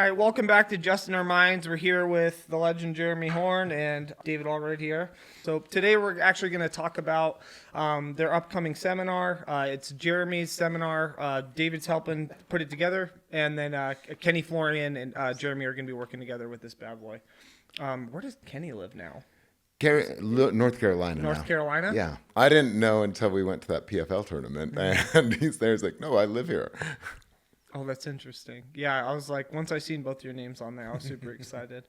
right, welcome back to Just in Our Minds. We're here with the legend Jeremy Horn and David Allred here. So today we're actually going to talk about their upcoming seminar. It's Jeremy's seminar. David's helping put it together, and then Kenny, Florian, and Jeremy are going to be working together with this bad boy. Where does Kenny live now? North Carolina. North Carolina? Yeah. I didn't know until we went to that PFL tournament, and he's there. He's like, no, I live here. Oh, that's interesting. Yeah, I was like, once I seen both your names on there, I was super excited.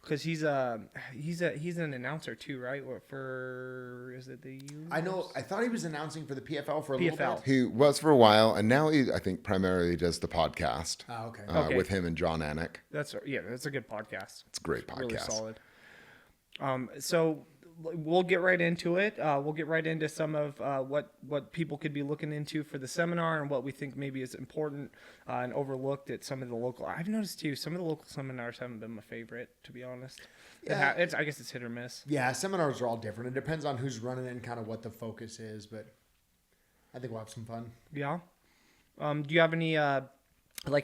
Because he's an announcer too, right? Is it the U? I know. I thought he was announcing for the PFL for a little bit. He was for a while, and now he, I think, primarily does the podcast. Oh, okay. With him and John Anik. That's a good podcast. It's a great podcast. Really solid. So we'll get right into it. We'll get right into some of what people could be looking into for the seminar and what we think maybe is important and overlooked at some of the local. I've noticed too, some of the local seminars haven't been my favorite, to be honest. Yeah. I guess it's hit or miss. Yeah, seminars are all different. It depends on who's running it and kind of what the focus is, but I think we'll have some fun. Yeah. Do you have any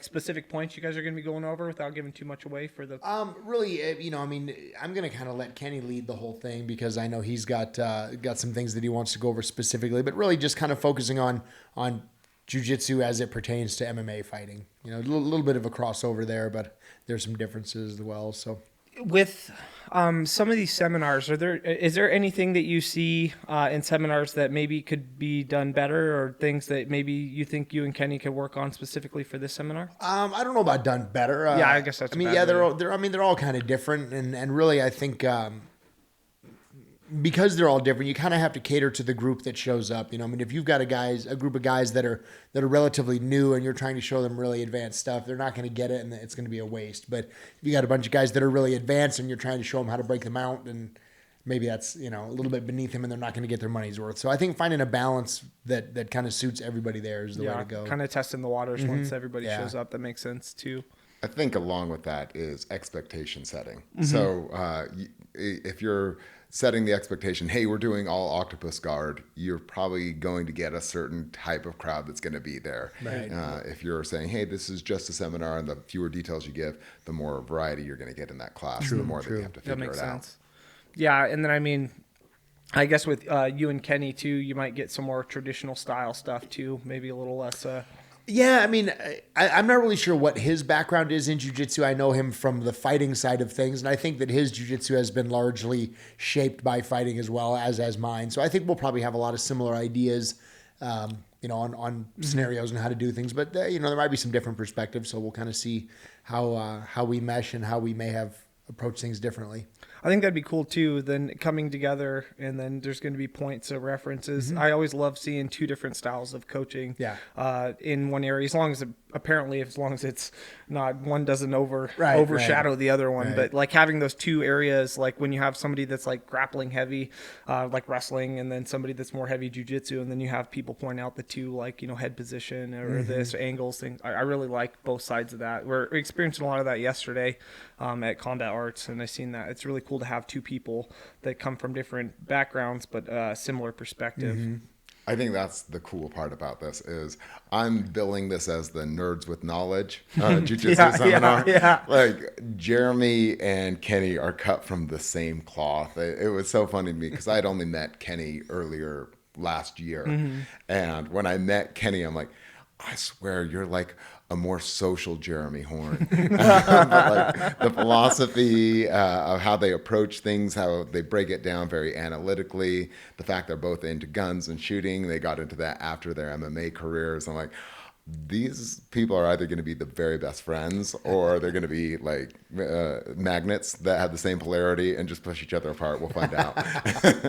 specific points you guys are going to be going over without giving too much away for the... Really, I'm going to kind of let Kenny lead the whole thing because I know he's got some things that he wants to go over specifically, but really just kind of focusing on Jiu-Jitsu as it pertains to MMA fighting. You know, a little bit of a crossover there, but there's some differences as well, so... With some of these seminars, is there anything that you see in seminars that maybe could be done better, or things that maybe you think you and Kenny could work on specifically for this seminar? I don't know about done better. Yeah, I guess that's. They're all kind of different, and really, I think because they're all different, you kind of have to cater to the group that shows up. You know, I mean, if you've got a group of guys that are relatively new and you're trying to show them really advanced stuff, they're not going to get it, and it's going to be a waste. But if you got a bunch of guys that are really advanced and you're trying to show them how to break them out, and maybe that's a little bit beneath them, and they're not going to get their money's worth. So I think finding a balance that kind of suits everybody there is the way to go. Kind of testing the waters once everybody shows up. That makes sense too. I think along with that is expectation setting. So if you're setting the expectation, hey, we're doing all octopus guard, you're probably going to get a certain type of crowd that's going to be there. Right. If you're saying, hey, this is just a seminar, and the fewer details you give, the more variety you're going to get in that class, the more that you have to figure it out. Yeah, and then I guess with you and Kenny too, you might get some more traditional style stuff too, maybe a little less... Yeah, I mean, I'm not really sure what his background is in jiu-jitsu. I know him from the fighting side of things, and I think that his jiu-jitsu has been largely shaped by fighting as well as mine. So I think we'll probably have a lot of similar ideas, on scenarios and how to do things. But there might be some different perspectives, so we'll kind of see how we mesh and how we may have approached things differently. I think that'd be cool too. Then coming together, and then there's going to be points of references. I always love seeing two different styles of coaching. Yeah. In one area, as long as it's not one doesn't overshadow the other one. Right. But like having those two areas, like when you have somebody that's like grappling heavy, like wrestling, and then somebody that's more heavy jiu-jitsu, and then you have people point out the two, like head position or this or angles things. I really like both sides of that. We're experiencing a lot of that yesterday at Combat Arts, and I seen that. It's really cool to have two people that come from different backgrounds but similar perspective. I think that's the cool part about this is I'm billing this as the Nerds with Knowledge Jiu-Jitsu seminar. Yeah. Like Jeremy and Kenny are cut from the same cloth. It was so funny to me because I had only met Kenny earlier last year. And when I met Kenny, I'm like, I swear you're like a more social Jeremy Horn. But like the philosophy of how they approach things, how they break it down very analytically, the fact they're both into guns and shooting, they got into that after their MMA careers. I'm like, these people are either going to be the very best friends or they're going to be like magnets that have the same polarity and just push each other apart. We'll find out.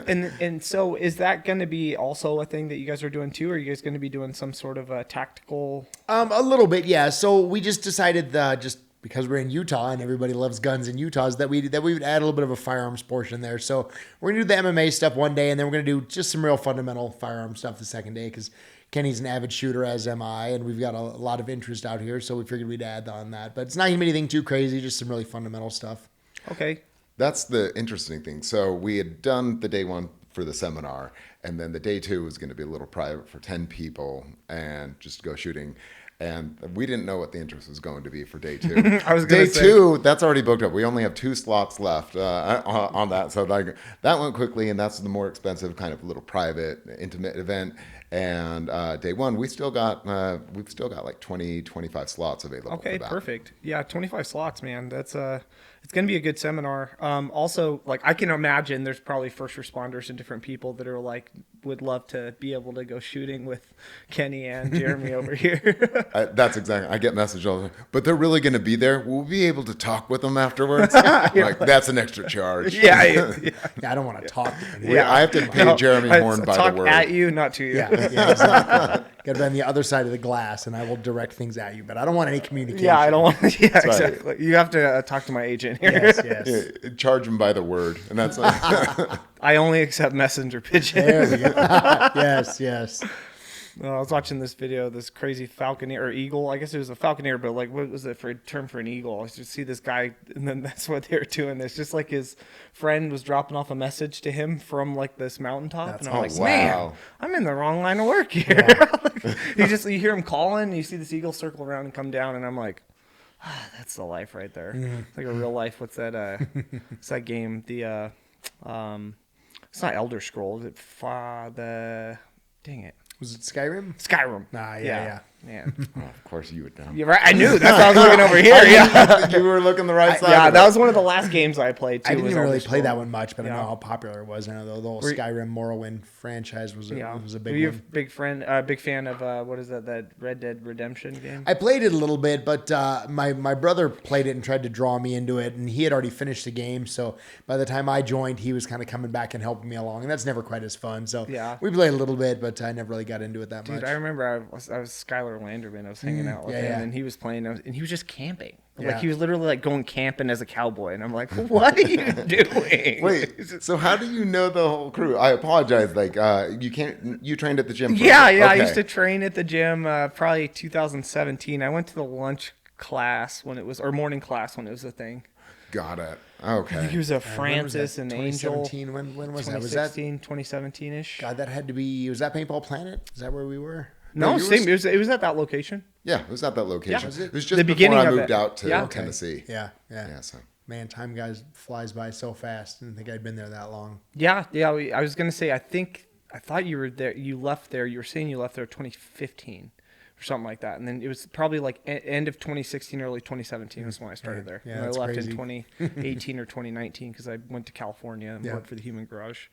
And so is that going to be also a thing that you guys are doing too? Or are you guys going to be doing some sort of a tactical? A little bit, yeah. So we just decided just because we're in Utah and everybody loves guns in Utah, is that we would add a little bit of a firearms portion there. So we're going to do the MMA stuff one day, and then we're going to do just some real fundamental firearm stuff the second day because Kenny's an avid shooter, as am I, and we've got a lot of interest out here, so we figured we'd add on that. But it's not going to be anything too crazy, just some really fundamental stuff. Okay. That's the interesting thing. So we had done the day one for the seminar, and then the day two was going to be a little private for 10 people and just go shooting. And we didn't know what the interest was going to be for day 2. I was gonna day say. 2, that's already booked up. We only have 2 slots left on that. So like that went quickly, and that's the more expensive kind of little private, intimate event. And day 1, we've still got like 20, 25 slots available. Okay, for that. perfect. Yeah, 25 slots, man. That's it's gonna be a good seminar. Also, like I can imagine there's probably first responders and different people that are like would love to be able to go shooting with Kenny and Jeremy over here. That's exactly. I get messages all the time, but they're really going to be there. We'll be able to talk with them afterwards. Like that's an extra charge. yeah. Yeah, I don't want to talk to anyone. Yeah, I have to pay Jeremy Horn by talk the word. at you, not to you. Yeah, exactly. Got to be on the other side of the glass, and I will direct things at you. But I don't want any communication. Yeah, I don't want. Yeah, right. exactly. You have to talk to my agent here. Yes, yes. Yeah, charge them by the word, and that's. I only accept messenger pigeon. There we go. Yes, yes. I was watching this video, this crazy falconer or eagle. I guess it was a falconer, but like, what was it for a term for an eagle? I just see this guy, and then that's what they were doing. It's just like his friend was dropping off a message to him from like this mountaintop, and I'm like, man, I'm in the wrong line of work here. Yeah. You hear him calling, and you see this eagle circle around and come down, and I'm like, that's the life right there. It's like a real life. What's that? What's that game? The it's not Elder Scrolls. Dang it. Was it Skyrim? Skyrim. Yeah. Oh, of course, you would know. You're right. I knew. That's why I was looking over here. Yeah. You were looking the right side. Yeah, of that it. was one of the last games I played too. I didn't was even really Elder play that Scrolls. one much, but I Yeah. know how popular it was. I know the whole Skyrim Morrowind franchise was a Were big you a one. big fan of what is that Red Dead Redemption game? I played it a little bit, but my brother played it and tried to draw me into it, and he had already finished the game. So by the time I joined, he was kind of coming back and helping me along, and that's never quite as fun. So Yeah. we played a little bit, but I never really got into it that much. Dude, I remember I was Skylar Landerman. I was hanging out with him, and he was playing, and he was just camping. Yeah. Like he was literally like going camping as a cowboy, and I'm like, what are you doing? Wait, so how do you know the whole crew? I apologize. Like, you trained at the gym? Yeah. I Okay. used to train at the gym. Probably 2017. I went to the lunch class when it was, or morning class when it was a thing. Got it. I think Okay. he was a Francis and Angel. 2017. When was that? Was that 2017-ish. God? That had to be. Was that Paintball Planet? Is that where we were? No, you same. were- it was at that location. Yeah, it was at that location. Yeah. Was It it? was just The before beginning I of moved it. out to Yeah. Okay. Tennessee. Yeah. Yeah. So Man, time flies by so fast. I didn't think I'd been there that long. Yeah. I was gonna say. I thought you were there. You left there. You were saying you left there 2015 or something like that, and then it was probably like end of 2016, early 2017 was when I started there. Yeah, And I that's left crazy. in 2018 or 2019 because I went to California and worked for the Human Garage.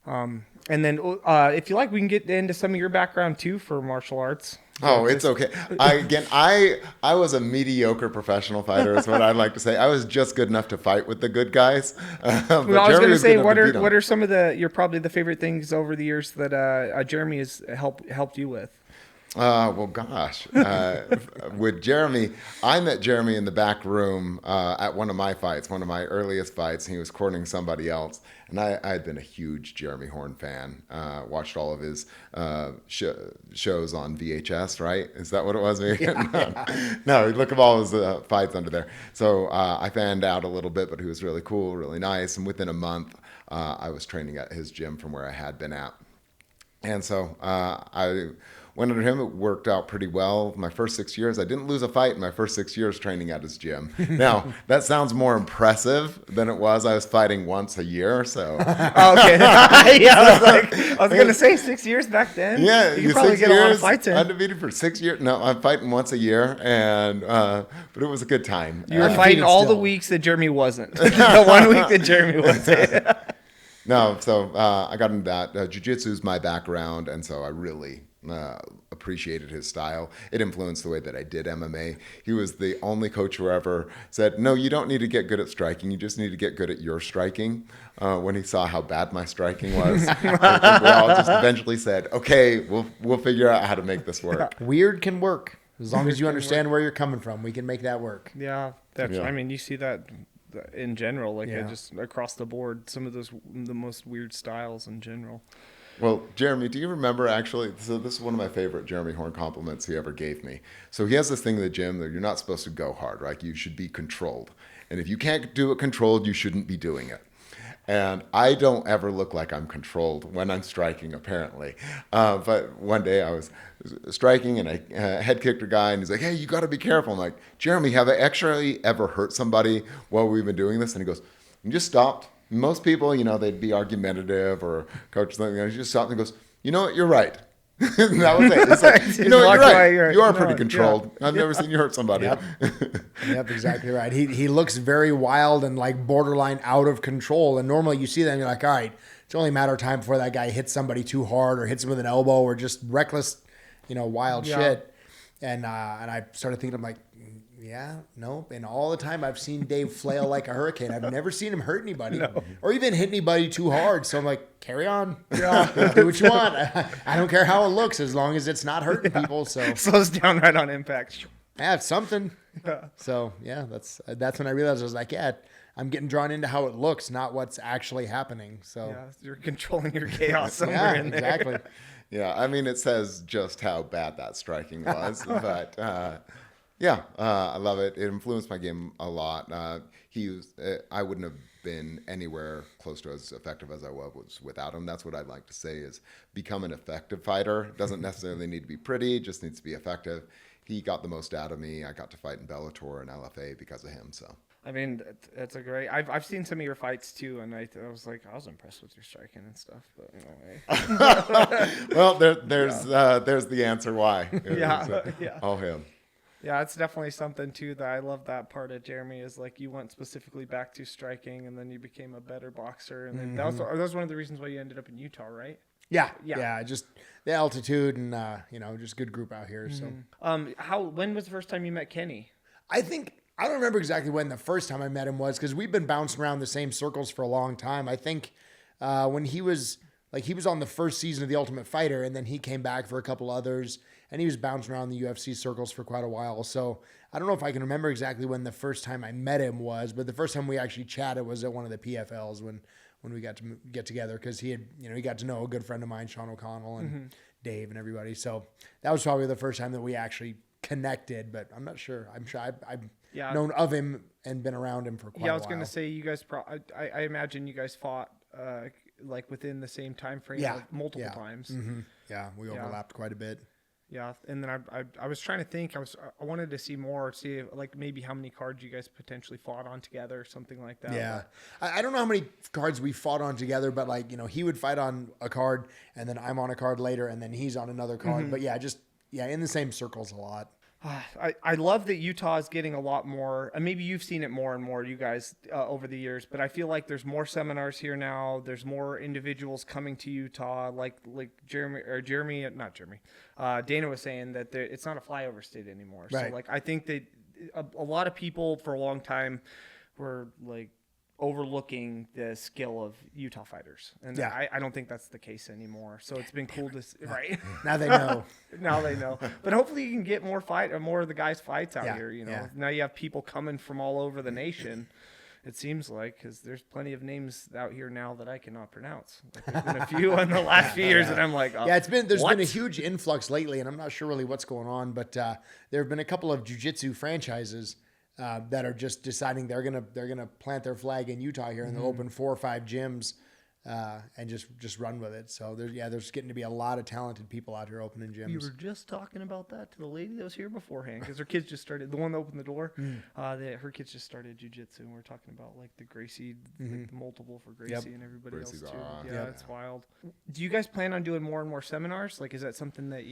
And then if you like, we can get into some of your background too for martial arts. Oh, it's okay. I was a mediocre professional fighter, is what I'd like to say. I was just good enough to fight with the good guys. But Well, I was Jeremy going to say, good enough to beat 'em. what are some of your probably the favorite things over the years that Jeremy has helped you with? Well, gosh. With Jeremy, I met Jeremy in the back room at one of my fights, one of my earliest fights. He was courting somebody else. And I had been a huge Jeremy Horn fan. Watched all of his shows on VHS, right? Is that what it was? No, look at all his fights under there. So I fanned out a little bit, but he was really cool, really nice. And within a month, I was training at his gym from where I had been at. And so I went under him. It worked out pretty well. My first 6 years, I didn't lose a fight in my first 6 years training at his gym. Now, that sounds more impressive than it was. I was fighting once a year, so. Okay. Yeah, I was going to say 6 years back then. Yeah, you could probably 6 get a lot of years, fights in. undefeated for 6 years. No, I'm fighting once a year, and but it was a good time. You were fighting all the weeks that Jeremy wasn't. The 1 week that Jeremy wasn't. No, so I got into that. Jiu-Jitsu is my background, and so I really appreciated his style. It influenced the way that I did MMA. He was the only coach who ever said, no, you don't need to get good at striking. You just need to get good at your striking. When he saw how bad my striking was, I think we all just eventually said, okay, we'll figure out how to make this work. Weird can work as long as you understand where you're coming from. We can make that work. Yeah, Yeah. I mean, you see that in general, like Yeah. just across the board, some of the most weird styles in general. Well, Jeremy, do you remember actually? So this is one of my favorite Jeremy Horn compliments he ever gave me. So he has this thing in the gym that you're not supposed to go hard, right? You should be controlled. And if you can't do it controlled, you shouldn't be doing it. And I don't ever look like I'm controlled when I'm striking, apparently. But one day I was striking and I head kicked a guy and he's like, hey, you got to be careful. I'm like, Jeremy, have I actually ever hurt somebody while we've been doing this? And he goes, you just stopped. Most people, they'd be argumentative or coach something. He just stopped and goes, you know what, you're right. And that was it. It's like, you know what, you're right. You are pretty controlled. I've never seen you hurt somebody. Yep, exactly right. He looks very wild and like borderline out of control. And normally you see that and you're like, all right, it's only a matter of time before that guy hits somebody too hard or hits him with an elbow or just reckless, wild shit. And I started thinking, I'm like, yeah, nope. And all the time I've seen Dave flail like a hurricane. I've never seen him hurt anybody or even hit anybody too hard. So I'm like, carry on. Yeah. Do what you want. I don't care how it looks as long as it's not hurting people. So slows down right on impact. Yeah, it's something. So yeah, that's when I realized I was like, yeah, I'm getting drawn into how it looks, not what's actually happening. So yeah, you're controlling your chaos somewhere in there. Exactly. Yeah, I mean, it says just how bad that striking was, but I love it. It influenced my game a lot. I wouldn't have been anywhere close to as effective as I was without him. That's what I'd like to say is become an effective fighter. It doesn't necessarily need to be pretty, just needs to be effective. He got the most out of me. I got to fight in Bellator and LFA because of him. So I mean, that's a great. I've seen some of your fights too, and I was like, I was impressed with your striking and stuff. But well, there's the answer why. All him. Yeah, it's definitely something too that I love. That part of Jeremy is like you went specifically back to striking, and then you became a better boxer, and then that was one of the reasons why you ended up in Utah, right? Yeah. Just the altitude and just good group out here. So, when was the first time you met Kenny? I don't remember exactly when the first time I met him was because we've been bouncing around the same circles for a long time. I think when he was on the first season of The Ultimate Fighter, and then he came back for a couple others, and he was bouncing around the UFC circles for quite a while. So I don't know if I can remember exactly when the first time I met him was, but the first time we actually chatted was at one of the PFLs when we got to get together because he had, he got to know a good friend of mine, Sean O'Connell and Dave and everybody. So that was probably the first time that we actually connected, but I'm not sure. I'm sure I've known of him and been around him for quite a while. Yeah, I was going to say you guys I imagine you guys fought like within the same time frame multiple times. Mm-hmm. Yeah, we overlapped quite a bit. Yeah, and then I was trying to think. I wanted to see like maybe how many cards you guys potentially fought on together or something like that. Yeah, I don't know how many cards we fought on together, but he would fight on a card, and then I'm on a card later, and then he's on another card. Mm-hmm. But in the same circles a lot. I love that Utah is getting a lot more, and maybe you've seen it more and more, you guys, over the years, but I feel like there's more seminars here now. There's more individuals coming to Utah, like Dana was saying that it's not a flyover state anymore. Right. So I think that a lot of people for a long time were overlooking the skill of Utah fighters. And I don't think that's the case anymore. So it's been cool to see, right? Now they know. Now they know. But hopefully you can get more of the guys' fights out here, Yeah. Now you have people coming from all over the nation, it seems like, because there's plenty of names out here now that I cannot pronounce. There's been a few in the last few years, and I'm like, there's been a huge influx lately, and I'm not sure really what's going on, but there have been a couple of jiu-jitsu franchises that are just deciding they're gonna plant their flag in Utah here, and they'll open 4 or 5 gyms and just run with it. So there's getting to be a lot of talented people out here opening gyms. You were just talking about that to the lady that was here beforehand because her kids just started. The one that opened the door, her kids just started jiu-jitsu, and we're talking about the Gracie, the multiple for Gracie and everybody Gracie's else too. awesome. Yeah, it's wild. Do you guys plan on doing more and more seminars? Is that something that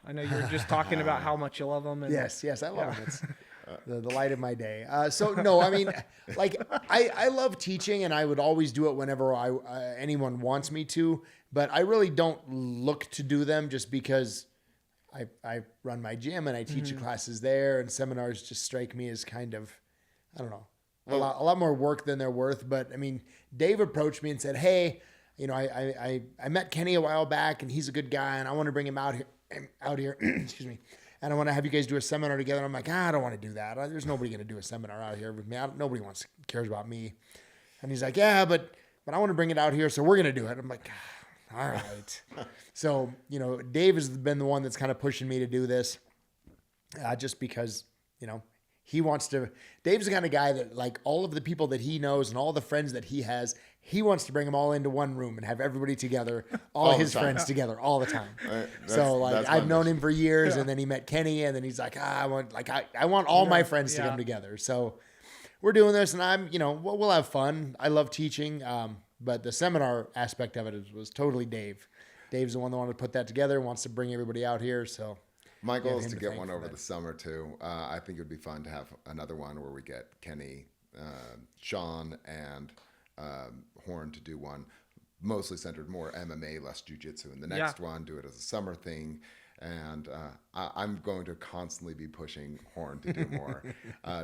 I know you're just talking about how much you love them. And, yes, I love them. It's the light of my day. So no, I mean, I love teaching, and I would always do it whenever anyone wants me to, but I really don't look to do them just because I run my gym and I teach classes there, and seminars just strike me as kind of, I don't know, a lot more work than they're worth. But I mean, Dave approached me and said, hey, I met Kenny a while back, and he's a good guy, and I want to bring him out here, excuse me. And I want to have you guys do a seminar together. I'm like, I don't want to do that. There's nobody going to do a seminar out here with me. Nobody cares about me. And he's like, yeah, but I want to bring it out here, so we're going to do it. I'm like, all right. So, Dave has been the one that's kind of pushing me to do this just because, he wants to. Dave's the kind of guy that all of the people that he knows and all the friends that he has he wants to bring them all into one room and have everybody together, all his friends together all the time. So like I've known him for years, and then he met Kenny, and then he's like, I want all my friends to come together. So we're doing this, and I'm, we'll have fun. I love teaching, but the seminar aspect of it was totally Dave. Dave's the one that wanted to put that together, wants to bring everybody out here. So my goal is to get one over the summer too. I think it would be fun to have another one where we get Kenny, Sean, and Horn to do one, mostly centered more MMA, less jiu-jitsu, and the next one do it as a summer thing. And I'm going to constantly be pushing Horn to do more.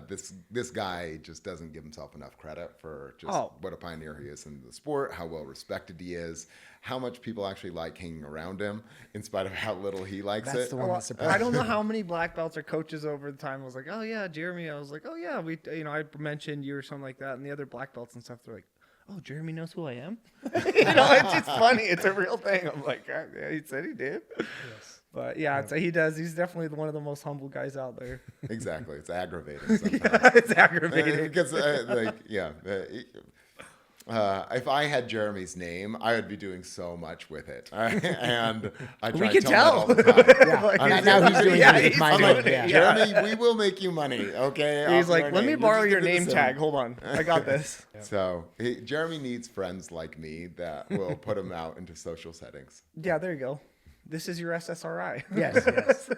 This guy just doesn't give himself enough credit for just what a pioneer he is in the sport, how well respected he is, how much people actually like hanging around him, in spite of how little he likes That's it. the one that surprised I don't know how many black belts or coaches over the time was like, oh yeah, Jeremy. I was like, oh yeah, I mentioned you or something like that, and the other black belts and stuff, they're like, oh, Jeremy knows who I am. It's just funny. It's a real thing. I'm like, yeah, he said he did. Yes. But yeah, he does. He's definitely one of the most humble guys out there. Exactly. It's aggravating sometimes. It's aggravating. Because, if I had Jeremy's name, I would be doing so much with it. And I try to tell him all the time. Now he's doing it with my name. Jeremy, we will make you money, okay? He's like, let me borrow your name tag. Hold on. I got this. So Jeremy needs friends like me that will put him out into social settings. Yeah, there you go. This is your SSRI. Yes.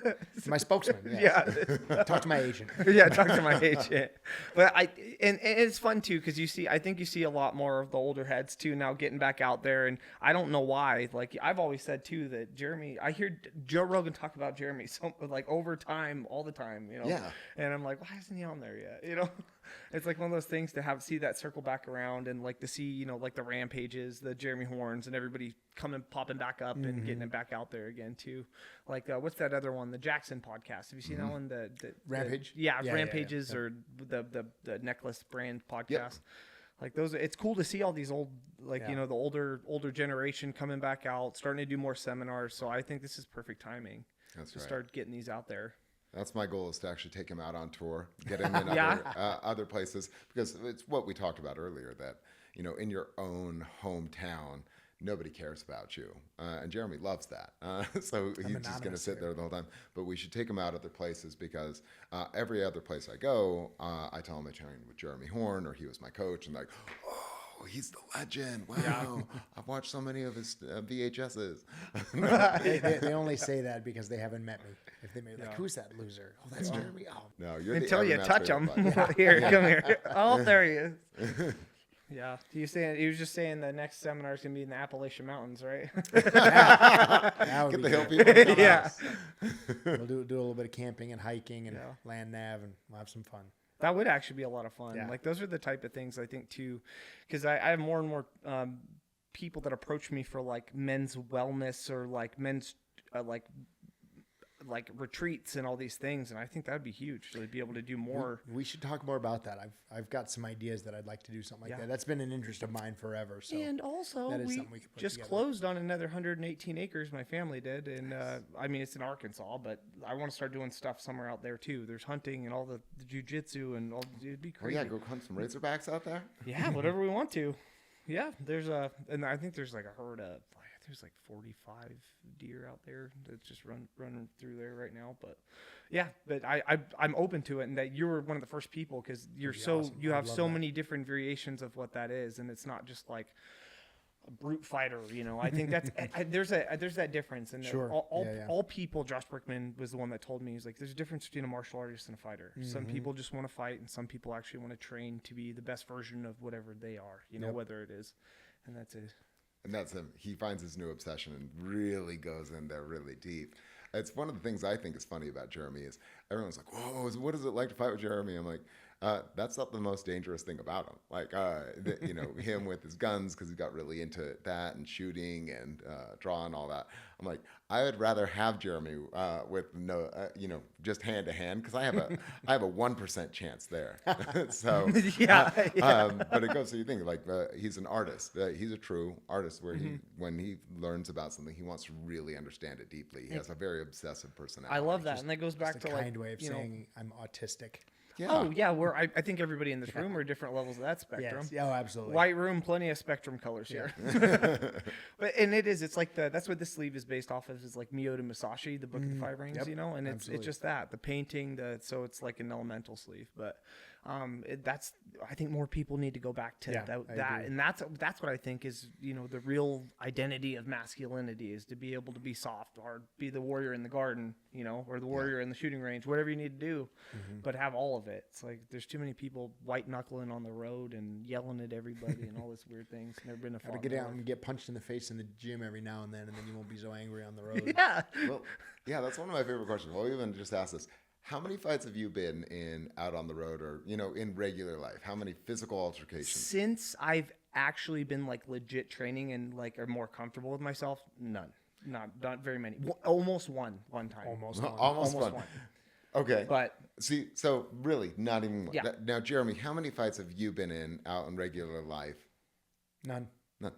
My spokesman. Yes. Yeah. Talk to my agent. Yeah, talk to my agent. But and it's fun too, because I think you see a lot more of the older heads too now getting back out there, and I don't know why. Like I've always said too that Jeremy, I hear Joe Rogan talk about Jeremy so like over time, all the time, Yeah. And I'm like, why isn't he on there yet? It's like one of those things to see that circle back around, and like to see, like the Rampages, the Jeremy Horns, and everybody popping back up and getting it back out there again too. Like what's that other one? The Jackson podcast. Have you seen that one? The Rampage. Rampages or the Necklace brand podcast. Yep. Like those, it's cool to see all these old, the older generation coming back out, starting to do more seminars. So I think this is perfect timing to start getting these out there. That's my goal, is to actually take him out on tour, get him in other places, because it's what we talked about earlier, that, in your own hometown, nobody cares about you. And Jeremy loves that. So he's just going to sit there the whole time. But we should take him out other places, because every other place I go, I tell him I trained with Jeremy Horn, or he was my coach, and like, oh, he's the legend. Wow. Yeah. I've watched so many of his VHSs. They only say that because they haven't met me. If they may, like, who's that loser? Oh, that's Jeremy. Oh. No, you're until you touch him. Here, come here. Oh, there he is. Yeah. He was just saying the next seminar is going to be in the Appalachian Mountains, right? That would Get be the good. hill people. Yeah. We'll do a little bit of camping and hiking and land nav, and we'll have some fun. That would actually be a lot of fun. Yeah. Like those are the type of things I think too, because I have more and more people that approach me for like men's wellness or like men's like retreats and all these things, and I think that would be huge to be able to do more. We should talk more about that. I've got some ideas that I'd like to do something like that. That's been an interest of mine forever. So and also we just together. Closed on another 118 acres. My family did, and it's in Arkansas, but I want to start doing stuff somewhere out there too. There's hunting and all the jiu-jitsu and all. It'd be crazy. Oh yeah, go hunt some razorbacks out there. Yeah, whatever we want to. Yeah, and I think there's like a herd of. There's like 45 deer out there that's just running through there right now. But yeah, but I'm open to it, and that you were one of the first people, because you have so many different variations of what that is, and it's not just like a brute fighter. I think that's there's that difference, and sure. all people. Josh Brickman was the one that told me, he's like, there's a difference between a martial artist and a fighter. Mm-hmm. Some people just want to fight, and some people actually want to train to be the best version of whatever they are. Whether it is, and that's it. And that's him. He finds his new obsession and really goes in there really deep. It's one of the things I think is funny about Jeremy is everyone's like, whoa, what is it like to fight with Jeremy? I'm like, that's not the most dangerous thing about him. Like, him with his guns, because he got really into that and shooting and drawing, all that. I'm like, I would rather have Jeremy with no, just hand to hand, because I have a 1% chance there. So but it goes to you think like he's an artist. He's a true artist where when he learns about something, he wants to really understand it deeply. He has a very obsessive personality. I love that, and that goes back to a like kind way of saying I'm autistic. Yeah. Oh yeah, I think everybody in this room are different levels of that spectrum. Yes. Oh, absolutely. White room, plenty of spectrum colors here. But it's like that's what this sleeve is based off of, is like Miyoda Musashi, the Book of the Five Rings, Yep. you know, and it's Absolutely. just that, the painting, so it's like an elemental sleeve. But that's, I think more people need to go back to Yeah, that, I agree. and that's what I think is, you know, the real identity of masculinity, is to be able to be soft, or be the warrior in the garden, you know, or the warrior in the shooting range, whatever you need to do, but have all of it. It's like there's too many people white knuckling on the road and yelling at everybody and all this weird things. Never been a Gotta fun. get out and get punched in the face in the gym every now and then you won't be so angry on the road. Yeah. Well, yeah, that's one of my favorite questions. Well, even just ask this. How many fights have you been in out on the road, or, you know, in regular life? How many physical altercations? Since I've actually been like legit training and like are more comfortable with myself, none. Not very many. Almost one time. Almost one. Almost one. one. Okay. But see, so really not even one. Yeah. Now, Jeremy, how many fights have you been in out in regular life? None. None.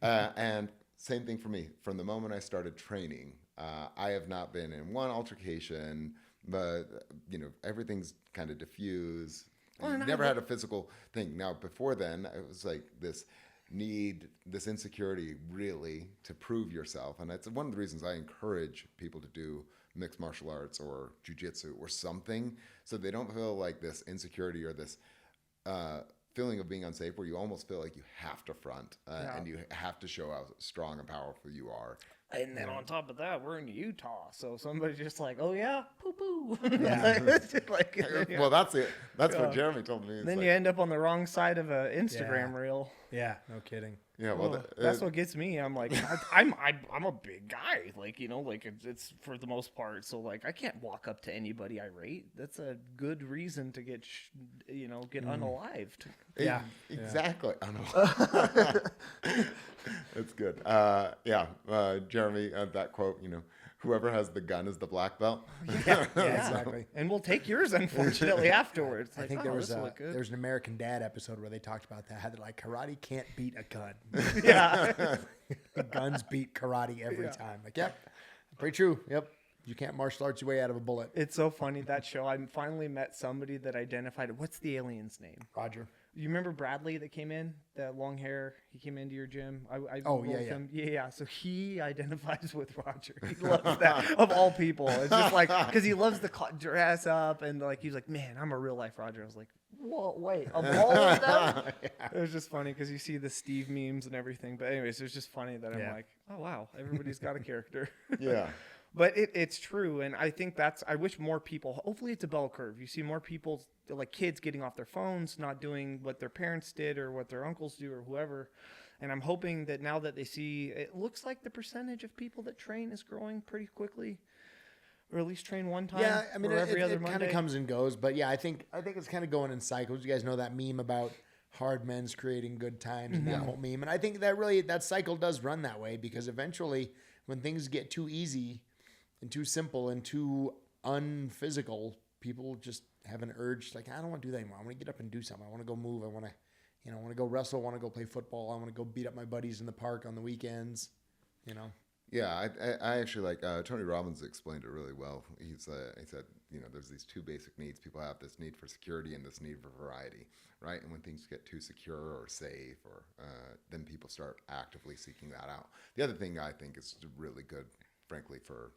And same thing for me. From the moment I started training, I have not been in one altercation, but, you know, everything's kind of diffuse. Never had a physical thing. Now, before then, it was like this need, this insecurity really to prove yourself. And that's one of the reasons I encourage people to do mixed martial arts or jiu-jitsu or something, so they don't feel like this insecurity or this feeling of being unsafe, where you almost feel like you have to front and you have to show how strong and powerful you are. and then on top of that, we're in Utah, so somebody's just like, "Oh yeah, poo poo." Yeah. Like, Well, that's it. That's what Jeremy told me. It's then like, you end up on the wrong side of a Instagram Yeah. reel. Yeah, no kidding. yeah, well, That's what gets me. I'm like, I'm a big guy, like, you know, like it's for the most part. So like, I can't walk up to anybody irate. That's a good reason to get unalived. Yeah. Exactly. I know. That's good. Jeremy, that quote, you know, whoever has the gun is the black belt. Yeah, exactly. And we'll take yours, unfortunately, afterwards. I Like, think oh, this will look good. there's an American Dad episode where they talked about that, how that like karate can't beat a gun. Yeah. Guns beat karate every time. Like, yep, pretty true. Yep, you can't martial arts your way out of a bullet. It's so funny, that show. I finally met somebody that identified. What's the alien's name? Roger. You remember Bradley that came in, that long hair? He came into your gym. I Oh, rolled yeah. him. Yeah. So he identifies with Roger. He loves that of all people. It's just like, because he loves the dress up, and like he's like, man, I'm a real life Roger. I was like, whoa, wait, of all of them? It was just funny because you see the Steve memes and everything. But anyways, it was just funny that I'm like, oh wow, everybody's got a character. Yeah. But it's true, and I think I wish more people, hopefully it's a bell curve. You see more people, like kids, getting off their phones, not doing what their parents did or what their uncles do or whoever. And I'm hoping that now that they see, it looks like the percentage of people that train is growing pretty quickly, or at least train one time. Yeah, I mean, or every other it kind Monday. of comes and goes, but yeah, I think it's kind of going in cycles. You guys know that meme about hard men's creating good times and that whole meme, and I think that cycle does run that way, because eventually, when things get too easy and too simple and too unphysical, people just have an urge like, I don't want to do that anymore. I want to get up and do something. I want to go move. I want to go wrestle. I want to go play football. I want to go beat up my buddies in the park on the weekends. You know. Yeah, I actually like Tony Robbins explained it really well. He said, you know, there's these two basic needs. People have this need for security and this need for variety, right? And when things get too secure or safe, or then people start actively seeking that out. The other thing I think is really good, frankly, for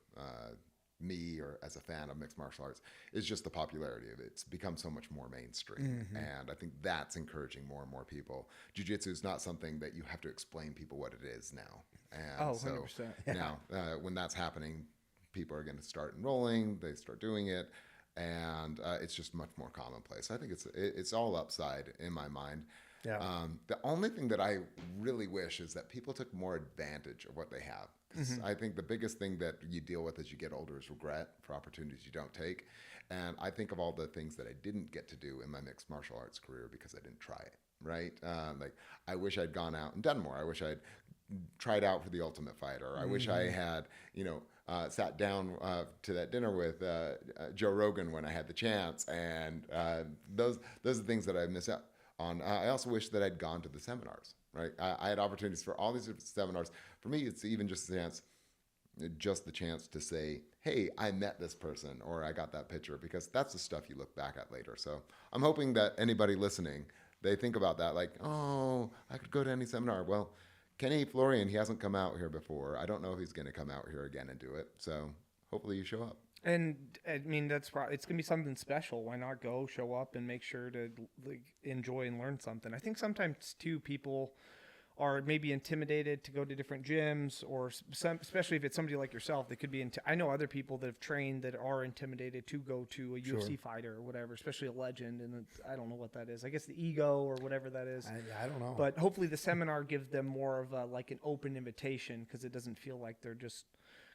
me, or as a fan of mixed martial arts, is just the popularity of it. It's become so much more mainstream, and I think that's encouraging more and more people. Jiu-Jitsu is not something that you have to explain people what it is now. And 100%. now, when that's happening, people are going to start enrolling, they start doing it, and it's just much more commonplace. I think it's all upside in my mind. Yeah. The only thing that I really wish is that people took more advantage of what they have. 'Cause I think the biggest thing that you deal with as you get older is regret for opportunities you don't take. And I think of all the things that I didn't get to do in my mixed martial arts career because I didn't try it, right? Like, I wish I'd gone out and done more. I wish I'd tried out for the Ultimate Fighter. I wish I had, sat down to that dinner with Joe Rogan when I had the chance. And those are the things that I miss out on. I also wish that I'd gone to the seminars, right? I had opportunities for all these different seminars. For me, it's even just a chance, just the chance to say, hey, I met this person or I got that picture, because that's the stuff you look back at later. So I'm hoping that anybody listening, they think about that like, oh, I could go to any seminar. Well, Kenny Florian, he hasn't come out here before. I don't know if he's going to come out here again and do it. So hopefully you show up. And I mean, it's going to be something special. Why not go, show up, and make sure to enjoy and learn something? I think sometimes too, people are maybe intimidated to go to different gyms, or especially if it's somebody like yourself that could be I know other people that have trained that are intimidated to go to a UFC fighter or whatever, especially a legend. And I don't know what that is. I guess the ego or whatever that is. I don't know. But hopefully the seminar gives them more of like an open invitation, because it doesn't feel like they're just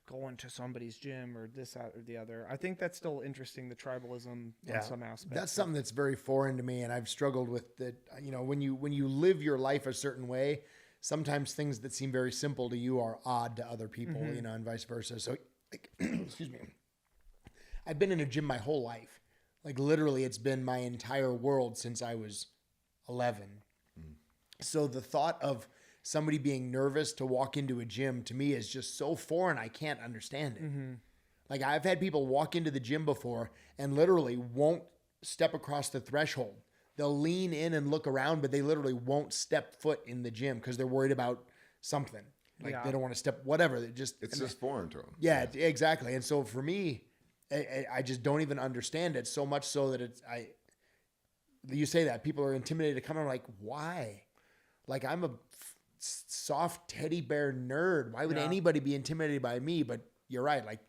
going to somebody's gym or this, that, or the other. I think that's still interesting, the tribalism in some aspects. That's something that's very foreign to me, and I've struggled with that. You know, when you live your life a certain way, sometimes things that seem very simple to you are odd to other people, you know, and vice versa. So, like, excuse me. I've been in a gym my whole life. Like, literally, it's been my entire world since I was 11. So the thought of somebody being nervous to walk into a gym, to me, is just so foreign, I can't understand it. Like, I've had people walk into the gym before and literally won't step across the threshold. They'll lean in and look around, but they literally won't step foot in the gym because they're worried about something. Like, they don't want to step, whatever. It's just foreign to them. Yeah, exactly. And so for me, I just don't even understand it, so much so that you say that people are intimidated to come in. I'm like, why? Like, I'm a soft teddy bear nerd. Why would anybody be intimidated by me? But you're right. Like,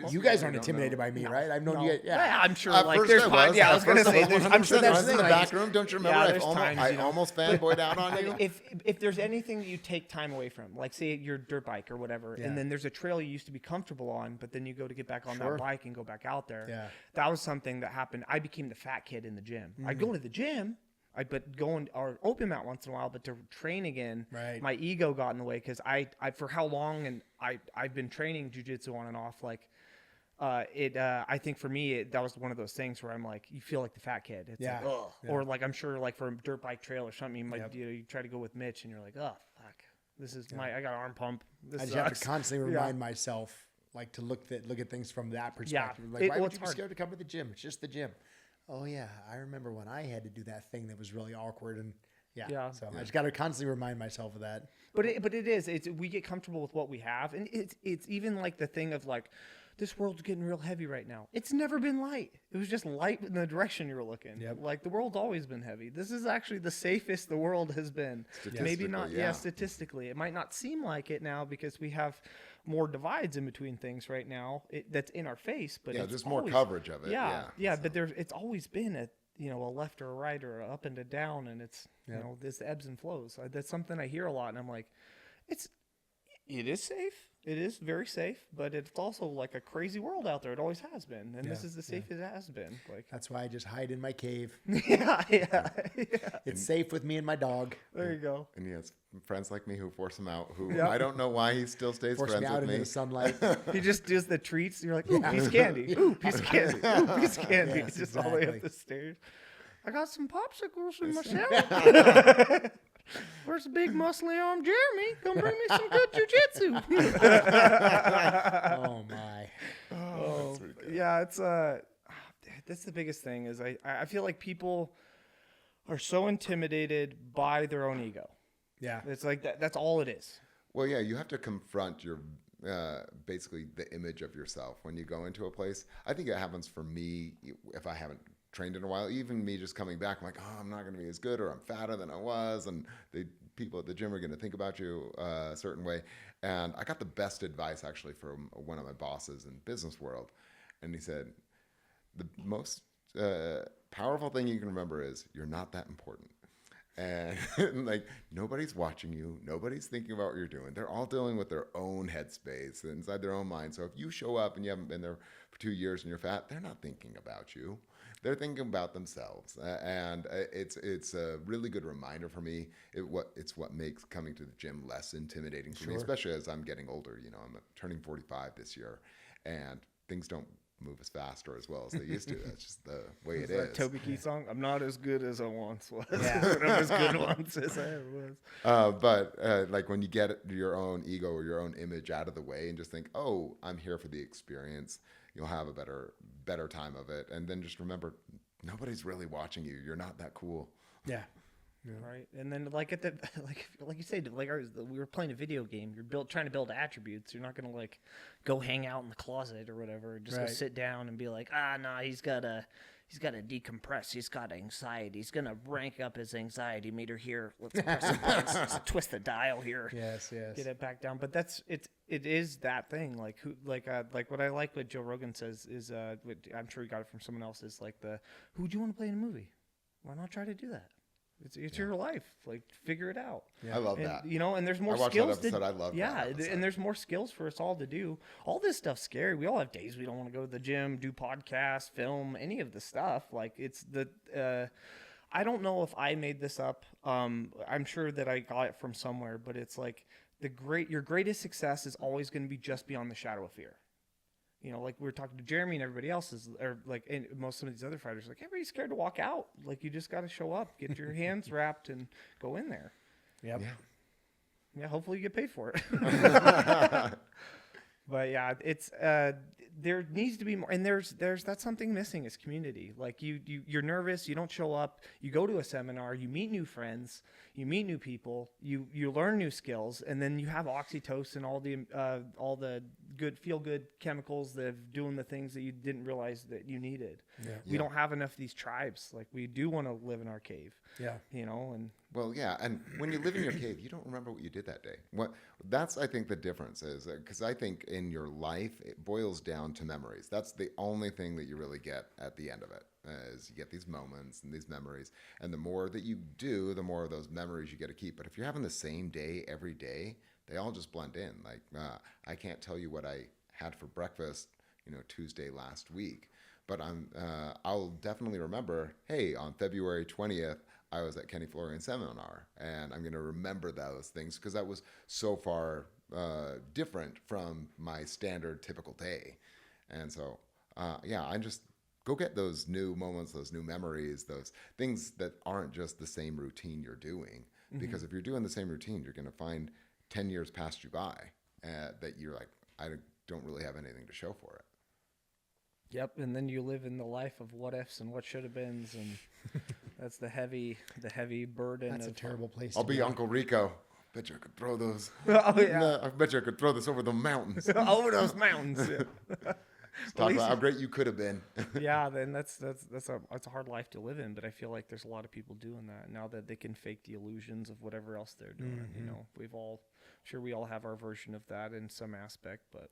you guys aren't intimidated by me, right? I've known you guys. Yeah, I'm sure. At like, first there's I times. was. Yeah, I was gonna say. I'm sure that's the in the thing, back room. Don't you remember? there's times, I almost fanboyed out on you. If there's anything that you take time away from, like say your dirt bike or whatever, and then there's a trail you used to be comfortable on, but then you go to get back on that bike and go back out there. Yeah. That was something that happened. I became the fat kid in the gym. I'd go to the gym. But going or open mat once in a while, but to train again, my ego got in the way, because I for how long, and I've been training jiu-jitsu on and off, like I think for me that was one of those things where I'm like, you feel like the fat kid. It's like, ugh. Or like, I'm sure like for a dirt bike trail or something, you might you try to go with Mitch and you're like, oh fuck, this is I got an arm pump. This I just have to constantly remind myself, like, to look at things from that perspective. Like, why would you be scared to come to the gym? It's just the gym. Oh yeah, I remember when I had to do that thing that was really awkward, and so I just got to constantly remind myself of that. But it is we get comfortable with what we have, and it's even like the thing of like, this world's getting real heavy right now. It's never been light. It was just light in the direction you were looking. Like, the world's always been heavy. This is actually the safest the world has been. Maybe not, statistically. It might not seem like it now because we have more divides in between things right now that's in our face. But there's more coverage of it. But it's always been a left or a right or a up and a down, and it's this ebbs and flows. That's something I hear a lot, and I'm like, it is safe. It is very safe, but it's also like a crazy world out there. It always has been, and this is the safest it has been. Like, that's why I just hide in my cave. Yeah. It's safe with me and my dog. There you go. And he has friends like me who force him out. Who I don't know why he still stays Force friends me out with into me. the sunlight. He just does the treats. You're like, ooh, piece of candy. Ooh, piece of candy. Ooh, piece of candy. Yes, Just all the way exactly. up the stairs. I got some popsicles in my shower. Where's the big muscly arm Jeremy? Come bring me some good jiu-jitsu. Oh my. Yeah, it's that's the biggest thing is I feel like people are so intimidated by their own ego. Yeah. It's like that's all it is. Well, yeah, you have to confront your basically the image of yourself when you go into a place. I think it happens for me if I haven't trained in a while. Even me just coming back, I'm like, oh, I'm not going to be as good, or I'm fatter than I was, and the people at the gym are going to think about you a certain way. And I got the best advice actually from one of my bosses in business world, and he said, the most powerful thing you can remember is you're not that important. And like, nobody's watching you. Nobody's thinking about what you're doing. They're all dealing with their own headspace inside their own mind. So if you show up and you haven't been there for 2 years and you're fat, they're not thinking about you. They're thinking about themselves. And it's a really good reminder for me. It's what makes coming to the gym less intimidating for me, especially as I'm getting older. You know, I'm turning 45 this year, and things don't move as fast or as well as they used to. That's just the way it That is. Toby Keith song. I'm not as good as I once was. Yeah. But I'm as good once as I ever was. But like when you get your own ego or your own image out of the way and just think, oh, I'm here for the experience, you'll have a better time of it. And then just remember, nobody's really watching you. You're not that cool. Yeah. Right, and then like at the like you said, like we were playing a video game. You're trying to build attributes. You're not gonna like go hang out in the closet or whatever. Just go sit down and be like, he's gotta decompress. He's got anxiety. He's gonna rank up his anxiety meter here. Let's press some buttons. Let's twist the dial here. Yes. Get it back down. But it is that thing. Like what I like what Joe Rogan says is I'm sure he got it from someone else, is like who do you want to play in a movie? Why not try to do that? It's your life. Like, figure it out. Yeah. I love that. You know, and there's more I watched skills. that episode. I love that episode. And there's more skills for us all to do. All this stuff's scary. We all have days we don't want to go to the gym, do podcasts, film, any of the stuff. Like, it's I don't know if I made this up. I'm sure that I got it from somewhere, but it's like your greatest success is always going to be just beyond the shadow of fear. You know, like we were talking to Jeremy and everybody else and most of these other fighters, like everybody's scared to walk out. Like you just got to show up, get your hands wrapped, and go in there. Yep. Yeah. Hopefully you get paid for it. But yeah, it's there needs to be more, and that's something missing is community. Like you're nervous, you don't show up, you go to a seminar, you meet new friends, you meet new people, you learn new skills, and then you have oxytocin, all the good feel good chemicals that are doing the things that you didn't realize that you needed. Yeah. We don't have enough of these tribes. Like we do want to live in our cave. Yeah. You know, and well, yeah, and when you live in your cave, you don't remember what you did that day. That's I think the difference is because I think in your life it boils down to memories. That's the only thing that you really get at the end of it. Is you get these moments and these memories, and the more that you do, the more of those memories you get to keep. But if you're having the same day every day, they all just blend in. Like I can't tell you what I had for breakfast, Tuesday last week, but I'll definitely remember. Hey, on February 20th. I was at Kenny Florian seminar, and I'm going to remember those things because that was so far different from my standard typical day. And so, I just go get those new moments, those new memories, those things that aren't just the same routine you're doing. Mm-hmm. Because if you're doing the same routine, you're going to find 10 years passed you by that you're like, I don't really have anything to show for it. Yep, and then you live in the life of what ifs and what should have beens, and that's the heavy burden. That's a terrible place. I'll be Uncle Rico. Bet you I could throw those. Oh yeah. I bet you I could throw this over the mountains. Over those mountains. Yeah. Talk about how great you could have been. Yeah, then that's a hard life to live in, but I feel like there's a lot of people doing that now that they can fake the illusions of whatever else they're doing. Mm-hmm. We all have our version of that in some aspect, but.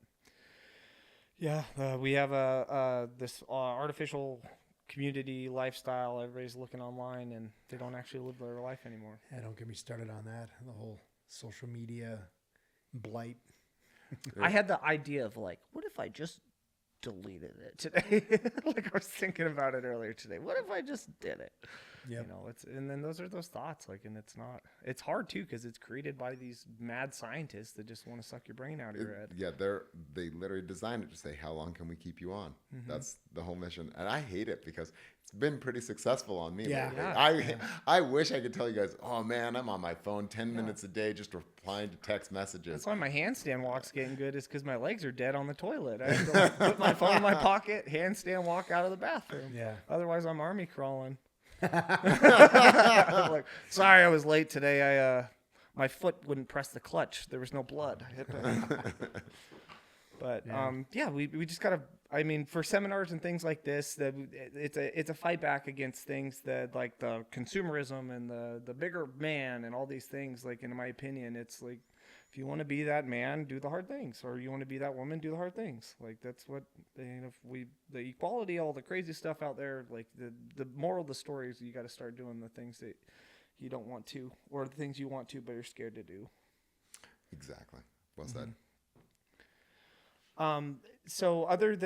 Yeah, we have this artificial community lifestyle. Everybody's looking online, and they don't actually live their life anymore. Yeah, don't get me started on that. The whole social media blight. I had the idea of like, what if I just deleted it today? Like I was thinking about it earlier today. What if I just did it? Yep. And then those are those thoughts. Like, and it's hard too because it's created by these mad scientists that just want to suck your brain out of your head. Yeah, they literally designed it to say, how long can we keep you on? Mm-hmm. That's the whole mission, and I hate it because it's been pretty successful on me lately. I wish I could tell you guys, oh man, I'm on my phone 10 minutes a day just replying to text messages. That's why my handstand walk's getting good, is because my legs are dead on the toilet. I have to like, put my phone in my pocket, handstand walk out of the bathroom. Yeah. Otherwise, I'm army crawling. Like, sorry, I was late today. My foot wouldn't press the clutch. There was no blood. But we just gotta. I mean, for seminars and things like this, that it's a fight back against things that like the consumerism and the bigger man and all these things. Like, in my opinion, it's like, if you want to be that man, do the hard things, or you want to be that woman, do the hard things. Like, that's what the equality, all the crazy stuff out there. Like, the moral of the story is you got to start doing the things that you don't want to, or the things you want to but you're scared to do. Exactly. Well said. So other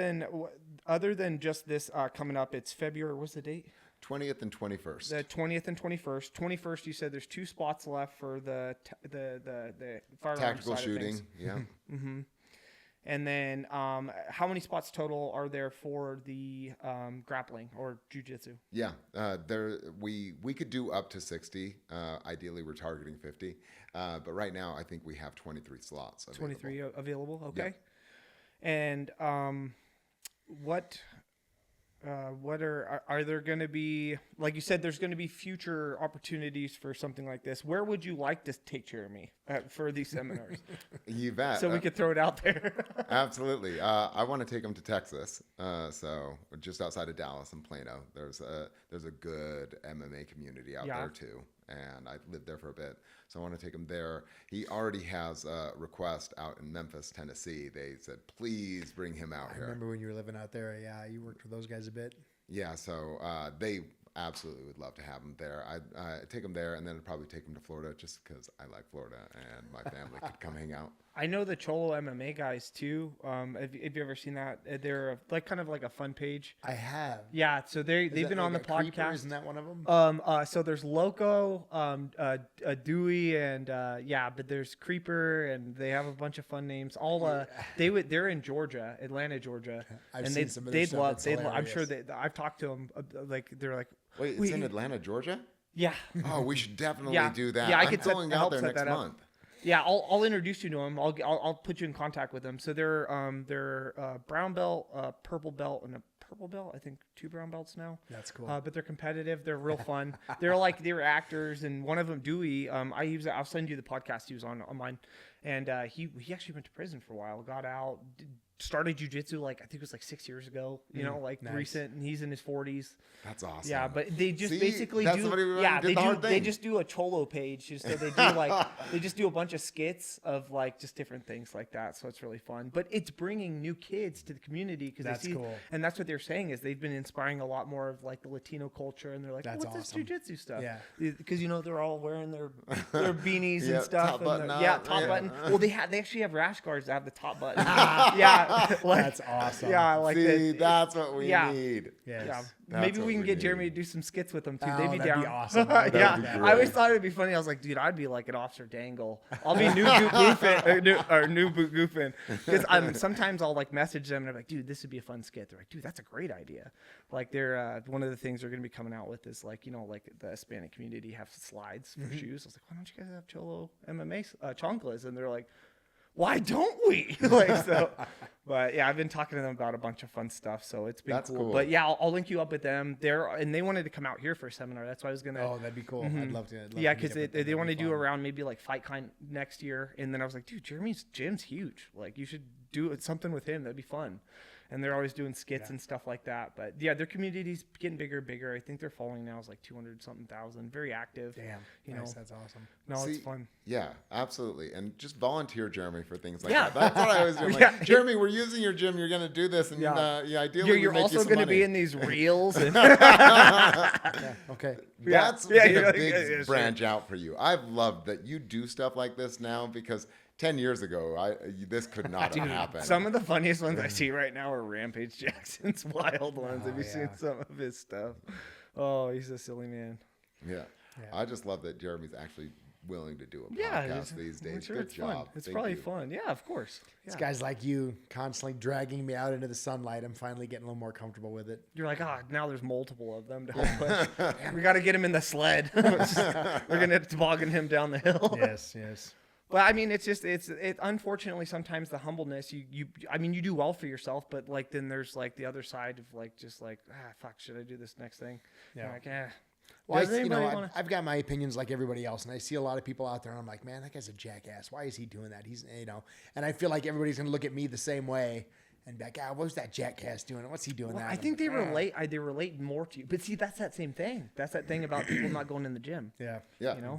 than just this coming up, it's February. What's the date? 20th and 21st. The 20th and 21st. 21st, you said there's 2 spots left for the firearm tactical side shooting. Of things. Yeah. Mm-hmm. And then how many spots total are there for the grappling or jiu-jitsu? Yeah, we could do up to 60. Ideally, we're targeting 50. But right now, I think we have 23 slots available. 23 available. Okay. Yep. And what are there going to be, like you said, there's going to be future opportunities for something like this. Where would you like to take Jeremy for these seminars? You bet. So we could throw it out there. Absolutely. I want to take him to Texas. So just outside of Dallas and Plano, there's a good MMA community out there too. And I lived there for a bit. So I want to take him there. He already has a request out in Memphis, Tennessee. They said, please bring him out here. I remember when you were living out there. Yeah, you worked with those guys a bit. Yeah, so they absolutely would love to have him there. I'd take him there, and then I'd probably take him to Florida just because I like Florida and my family could come hang out. I know the Cholo MMA guys too. Have you ever seen that? They're like kind of like a fun page. I have. Yeah, so they've been on the Creeper? podcast. Isn't that one of them? So there's Loco, Dewey, and but there's Creeper, and they have a bunch of fun names. They're in Georgia, Atlanta, Georgia, I've and seen some of their stuff. I'm sure I've talked to them. They're like, wait, it's in Atlanta, Georgia? Yeah. Oh, we should definitely do that. Yeah, I I'm could going out there next month. Yeah, I'll introduce you to them. I'll put you in contact with them. So they're brown belt, purple belt, and a purple belt. I think 2 brown belts now. That's cool. But they're competitive. They're real fun. They're actors, and one of them, Dewey. I'll send you the podcast he was on mine, and he actually went to prison for a while. Got out. Started jiu-jitsu I think it was 6 years ago, nice. Recent, and he's in his 40s. That's awesome. Yeah, but they just basically they just do a Cholo page. So they do they just do a bunch of skits of just different things like that. So it's really fun. But it's bringing new kids to the community because they see, cool. And that's what they're saying is they've been inspiring a lot more of the Latino culture, and they're like, that's what's awesome. this jiu-jitsu stuff? Yeah, because they're all wearing their beanies and Yep, stuff. top button up. Top button. Well, they actually have rash guards that have the top button. Yeah. That's awesome. Yeah, that's what we need. Yes. Yeah, maybe we can get Jeremy to do some skits with them too. They'd be that'd down. be awesome. Yeah, I always thought it'd be funny. I was like, dude, I'd be like an Officer Dangle. I'll be new Goofin. Because sometimes I'll message them and I'm like, dude, this would be a fun skit. They're like, dude, that's a great idea. They're one of the things they're going to be coming out with is the Hispanic community have slides for shoes. I was like, why don't you guys have Cholo MMA chanclas? And they're like, why don't we? But yeah, I've been talking to them about a bunch of fun stuff, so it's been cool. But yeah, I'll link you up with them. They wanted to come out here for a seminar. That's why I was gonna. Oh, that'd be cool. Mm-hmm. I'd love to. Yeah, because they want to do around maybe Fight Kind next year, and then I was like, dude, Jeremy's gym's huge. You should do something with him. That'd be fun. And they're always doing skits and stuff like that. But yeah, their community's getting bigger and bigger. I think their following now is 200-something thousand. Very active. Damn. Nice. That's awesome. No, it's fun. Yeah, absolutely. And just volunteer Jeremy for things like Yeah. that. That's what I always do. Jeremy, we're using your gym. You're going to do this. And ideally, you're also going to be in these reels. And okay. That's a big branch out for you. I've loved that you do stuff like this now because 10 years ago, this could not have happened. Some of the funniest ones I see right now are Rampage Jackson's wild ones. Have you seen some of his stuff? Oh, he's a silly man. Yeah. I just love that Jeremy's actually willing to do a podcast these days. Sure. Good It's job. fun. It's probably fun. Yeah, of course. It's guys like you constantly dragging me out into the sunlight. I'm finally getting a little more comfortable with it. You're like, now there's multiple of them to help push. We got to get him in the sled. We're going to toboggan him down the hill. Yes. But I mean, it's unfortunately sometimes the humbleness you do well for yourself, but then there's the other side of fuck, should I do this next thing? Yeah. Well, I've got my opinions like everybody else, and I see a lot of people out there, and I'm like, man, that guy's a jackass. Why is he doing that? He's, and I feel like everybody's gonna look at me the same way. And be like, what's that jackass doing? What's he doing? I think they relate more to you. But see, that's that same thing. That's that thing about people not going in the gym. Yeah.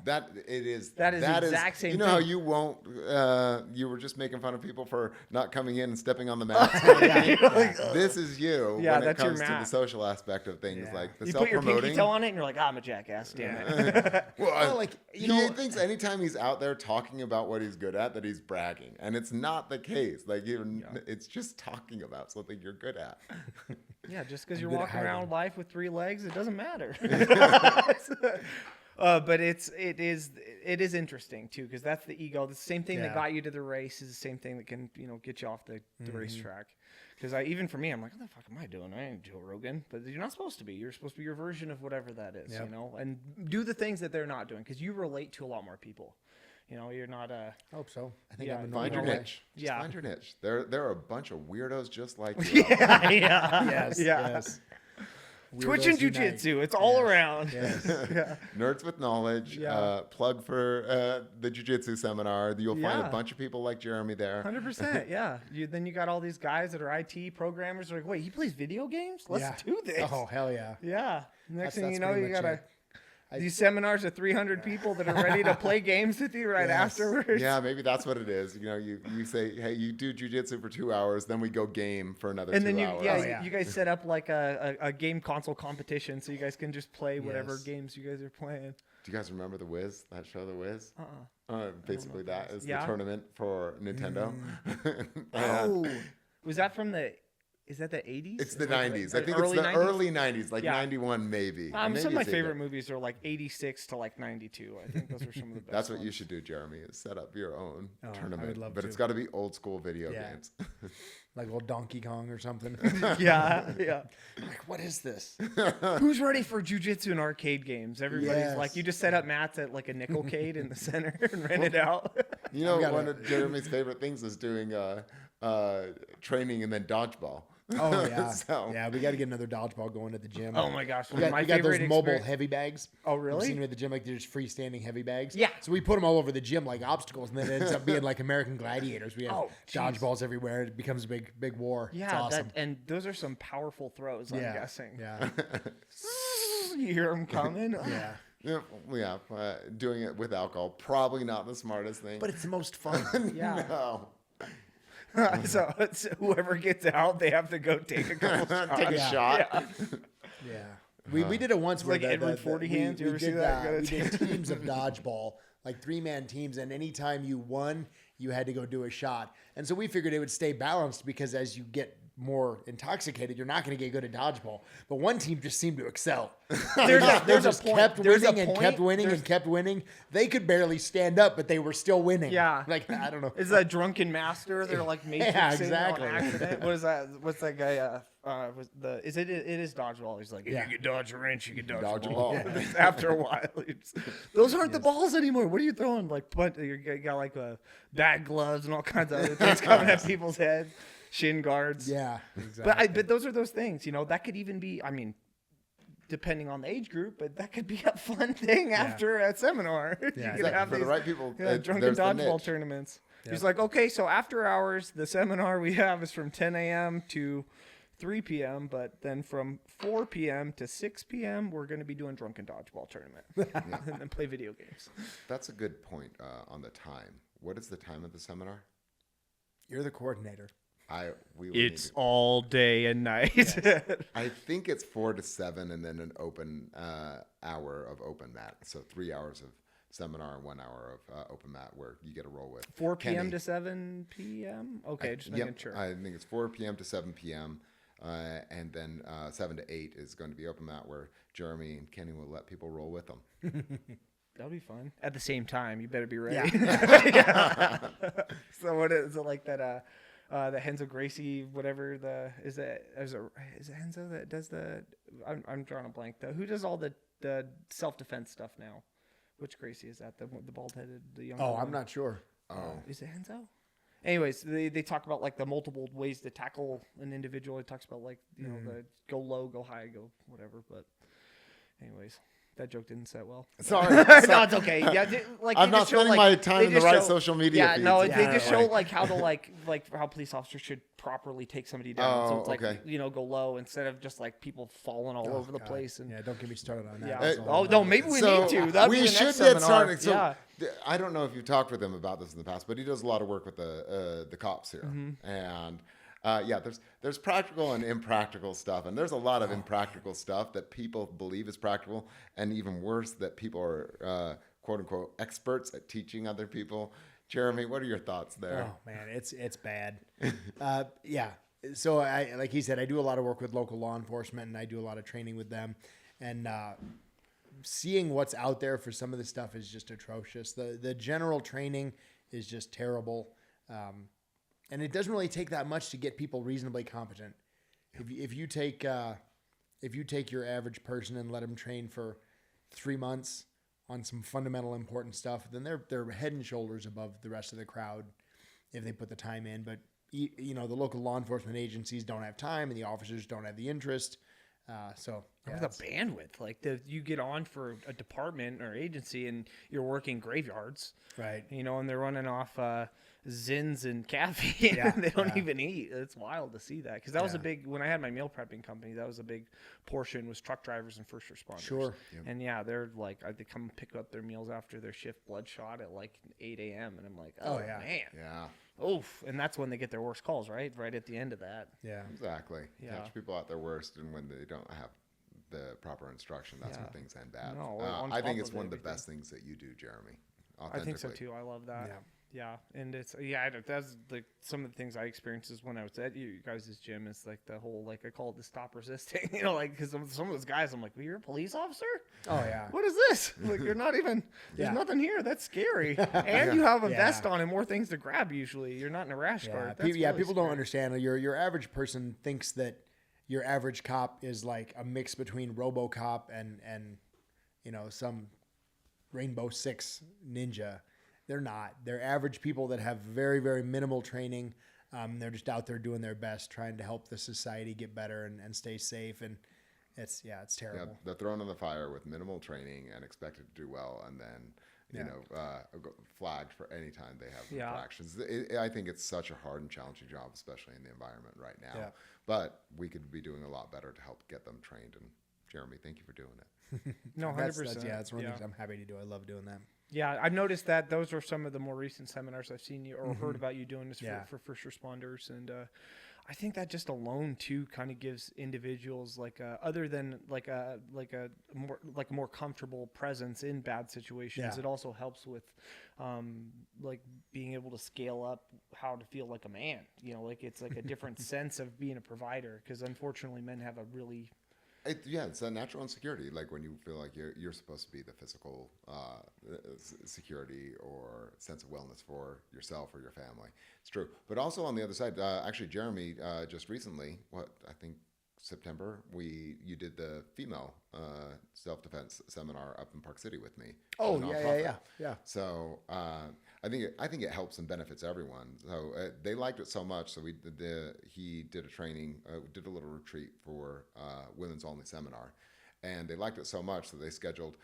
That is the exact same thing. You know how you won't, you were just making fun of people for not coming in and stepping on the mat. This is you when it comes to the social aspect of things, like the you self-promoting. Put your pinky toe on it and you're like, I'm a jackass, damn it. He thinks anytime he's out there talking about what he's good at, that he's bragging. And it's not the case. It's just talking about something you're good at. Yeah, just because you're walking around life with 3 legs, it doesn't matter. But it is interesting too, because that's the ego. The same thing that Yeah. got you to the race is the same thing that can get you off the racetrack. Because even for me, I'm like, what the fuck am I doing? I ain't Joe Rogan. But you're not supposed to be. You're supposed to be your version of whatever that is, Yep. and do the things that they're not doing, because you relate to a lot more people. You're not a. I hope so. I think Yeah, I'm a Find your normal niche. Just Yeah. find your niche. There are a bunch of weirdos just like you. yeah. Yes. Yeah. Yes. Twitch and Weirdos unite. jiu-jitsu. It's all around. Yes. Nerds with knowledge. Yeah. Plug for the jiu-jitsu seminar. You'll find Yeah. a bunch of people like Jeremy there. 100%. Yeah. Then you got all these guys that are IT programmers. They're like, wait, he plays video games? Let's Yeah. do this. Oh, hell yeah. Yeah. Next thing That's you know, pretty you much got it. these seminars of 300 people that are ready to play games with you right Yes. afterwards. Yeah, maybe that's what it is. You say, hey, you do jiu-jitsu for 2 hours, then we go game for another And 2 then hours. Oh, yeah. you guys set up like a game console competition, so you guys can just play whatever Yes. games you guys are playing. Do you guys remember The Wiz? That show, The Wiz? Uh-uh. Basically, that is Yeah. the tournament for Nintendo. Oh, was that from the? Is that the 80s? It's the Like 90s. the I think it's the 90s? early 90s, like Yeah. 91 maybe. Maybe Some of my it's favorite 80. movies are like 86 to like 92. I think those are some of the best. That's what you ones. should do, Jeremy, is set up your own I would tournament. love But to. it's got to be old school video Yeah. games. Like old Donkey Kong or something. Yeah, yeah. Like, what is this? Who's ready for jujitsu and arcade games? Everybody's Yes. like, you just set up mats at like a nickelcade in the center and rent it out. You know, gotta- one of Jeremy's favorite things is doing training and then dodgeball. Oh, yeah. So- Yeah, we got to get another dodgeball going at the gym. Oh my gosh, We got, my we got those favorite mobile experience- heavy bags. Oh, You've really? seen them at the gym, like there's freestanding heavy bags. Yeah. So we put them all over the gym like obstacles, and then it ends up being like American Gladiators. We have Oh, jeez. dodgeballs everywhere. It becomes a big war. Yeah, it's awesome. and those are some powerful throws. I'm yeah. guessing. Yeah. You hear them coming. Yeah. Yeah, doing it with alcohol, probably not the smartest thing. But it's the most fun. Yeah. No. So whoever gets out, they have to go take a couple shots. Take a Yeah. shot. Yeah. We did it once where like Edward 40 hands. You ever see that? We did teams of dodgeball, like 3-man teams, and anytime you won, you had to go do a shot. And so we figured it would stay balanced because as you get more intoxicated, you're not going to get good at dodgeball. But one team just seemed to excel. There's a just point. kept There's a winning and point. kept winning There's- and kept winning. They could barely stand up, but they were still winning. Yeah. Like, I don't know. Is that drunken master? They're like matrixing exactly. on accident. What is that? What's that guy? It is dodgeball. He's like, if Yeah. you can dodge a wrench, you can dodge, Dodge a a ball. ball. After a while, those aren't the balls anymore. What are you throwing? Like, you got like bad gloves and all kinds of other things coming at people's heads, shin guards. Yeah, exactly. But those are those things. That could even be. I mean, depending on the age group, but that could be a fun thing after a seminar. Yeah. You could Exactly. have For the these- right people, drunken there's the dodgeball niche. tournaments. He's like, okay, so after hours, the seminar we have is from 10 a.m. to 3 p.m., but then from 4 p.m. to 6 p.m., we're going to be doing drunken dodgeball tournament and then play video games. That's a good point on the time. What is the time of the seminar? You're the coordinator. We would need It's to- all day and night. I think it's 4 to 7 and then an open hour of open mat. So 3 hours of seminar and 1 hour of open mat where you get a roll with 4 p.m. Kenny. to 7 p.m.? Okay, just making Yep, sure. I think it's 4 p.m. to 7 p.m. And then 7 to 8 is going to be open mat where Jeremy and Kenny will let people roll with them. That'll be fun. At the same time, you better be ready. Yeah. So what is it like that? The Henzo Gracie, whatever is it Henzo that does the? I'm drawing a blank though. Who does all the self defense stuff now? Which Gracie is that? The bald headed, the young. Oh, I'm not sure. Is it Henzo? Anyways, they talk about like the multiple ways to tackle an individual. It talks about like the go low, go high, go whatever. But anyways. That joke didn't set well. Sorry. No, it's okay. Yeah, I'm not spending my time in the right social media Yeah, feeds. no, Yeah, they just show like- like how to like how police officers should properly take somebody down. So Oh, it's like okay. go low instead of just like people falling all over the place. And Yeah, don't get me started on that. yeah. That's Oh all. no, maybe we So, need to. That'd we be the should next get seminar. started. So yeah. I don't know if you've talked with him about this in the past, but he does a lot of work with the cops here, Mm-hmm. and there's practical and impractical stuff, and there's a lot of impractical stuff that people believe is practical, and even worse that people are quote unquote experts at teaching other people. Jeremy, what are your thoughts there? Oh man, it's bad. Yeah. So like he said, I do a lot of work with local law enforcement, and I do a lot of training with them. And seeing what's out there for some of this stuff is just atrocious. The general training is just terrible. And it doesn't really take that much to get people reasonably competent. If you take your average person and let them train for 3 months on some fundamental important stuff, then they're head and shoulders above the rest of the crowd if they put the time in. But the local law enforcement agencies don't have time, and the officers don't have the interest. The bandwidth, like you get on for a department or agency and you're working graveyards, right? And they're running off Zins and caffeine. Yeah, and they don't even eat. It's wild to see that, because that was a big, when I had my meal prepping company, that was a big portion, was truck drivers and first responders. Sure. Yep. And they're like, they come pick up their meals after their shift bloodshot at like 8 a.m. and I'm like, man, yeah. Oof. And that's when they get their worst calls, right at the end of that. Yeah, Exactly. Yeah. Catch people at their worst, and when they don't have the proper instruction, that's when things end bad. No, I think it's one of the best things that you do, Jeremy. I think so too. I love that. Yeah. And it's, that's like some of the things I experienced is when I was at you guys' gym, is like the whole, like I call it the stop resisting, because some of those guys, I'm like, well, you're a police officer? Oh yeah. What is this? Like, you're not even, there's nothing here. That's scary. And you have a vest on and more things to grab usually. You're not in a rash guard. That's really people scary. don't understand. Your average person thinks that your average cop is like a mix between RoboCop and some Rainbow Six ninja. They're not. They're average people that have very, very minimal training. They're just out there doing their best, trying to help the society get better and stay safe. And it's terrible. Yeah, they're thrown in the fire with minimal training and expected to do well, and then flagged for any time they have infractions. I think it's such a hard and challenging job, especially in the environment right now. Yeah. But we could be doing a lot better to help get them trained. And Jeremy, thank you for doing it. No, 100%. That's one of the things I'm happy to do. I love doing that. Yeah, I've noticed that those are some of the more recent seminars I've seen you or heard about you doing this for first responders, and I think that just alone too kind of gives individuals like other than like a more comfortable presence in bad situations. Yeah. It also helps with like being able to scale up how to feel like a man. Like it's like a different sense of being a provider, because unfortunately men have a really It's a natural insecurity, like when you feel like you're supposed to be the physical security or sense of wellness for yourself or your family. It's true. But also on the other side, actually, Jeremy, just recently, I think September, you did the female self-defense seminar up in Park City with me. Oh, yeah. So I think it helps and benefits everyone. So they liked it so much. So he did a training, did a little retreat for women's only seminar, and they liked it so much that they scheduled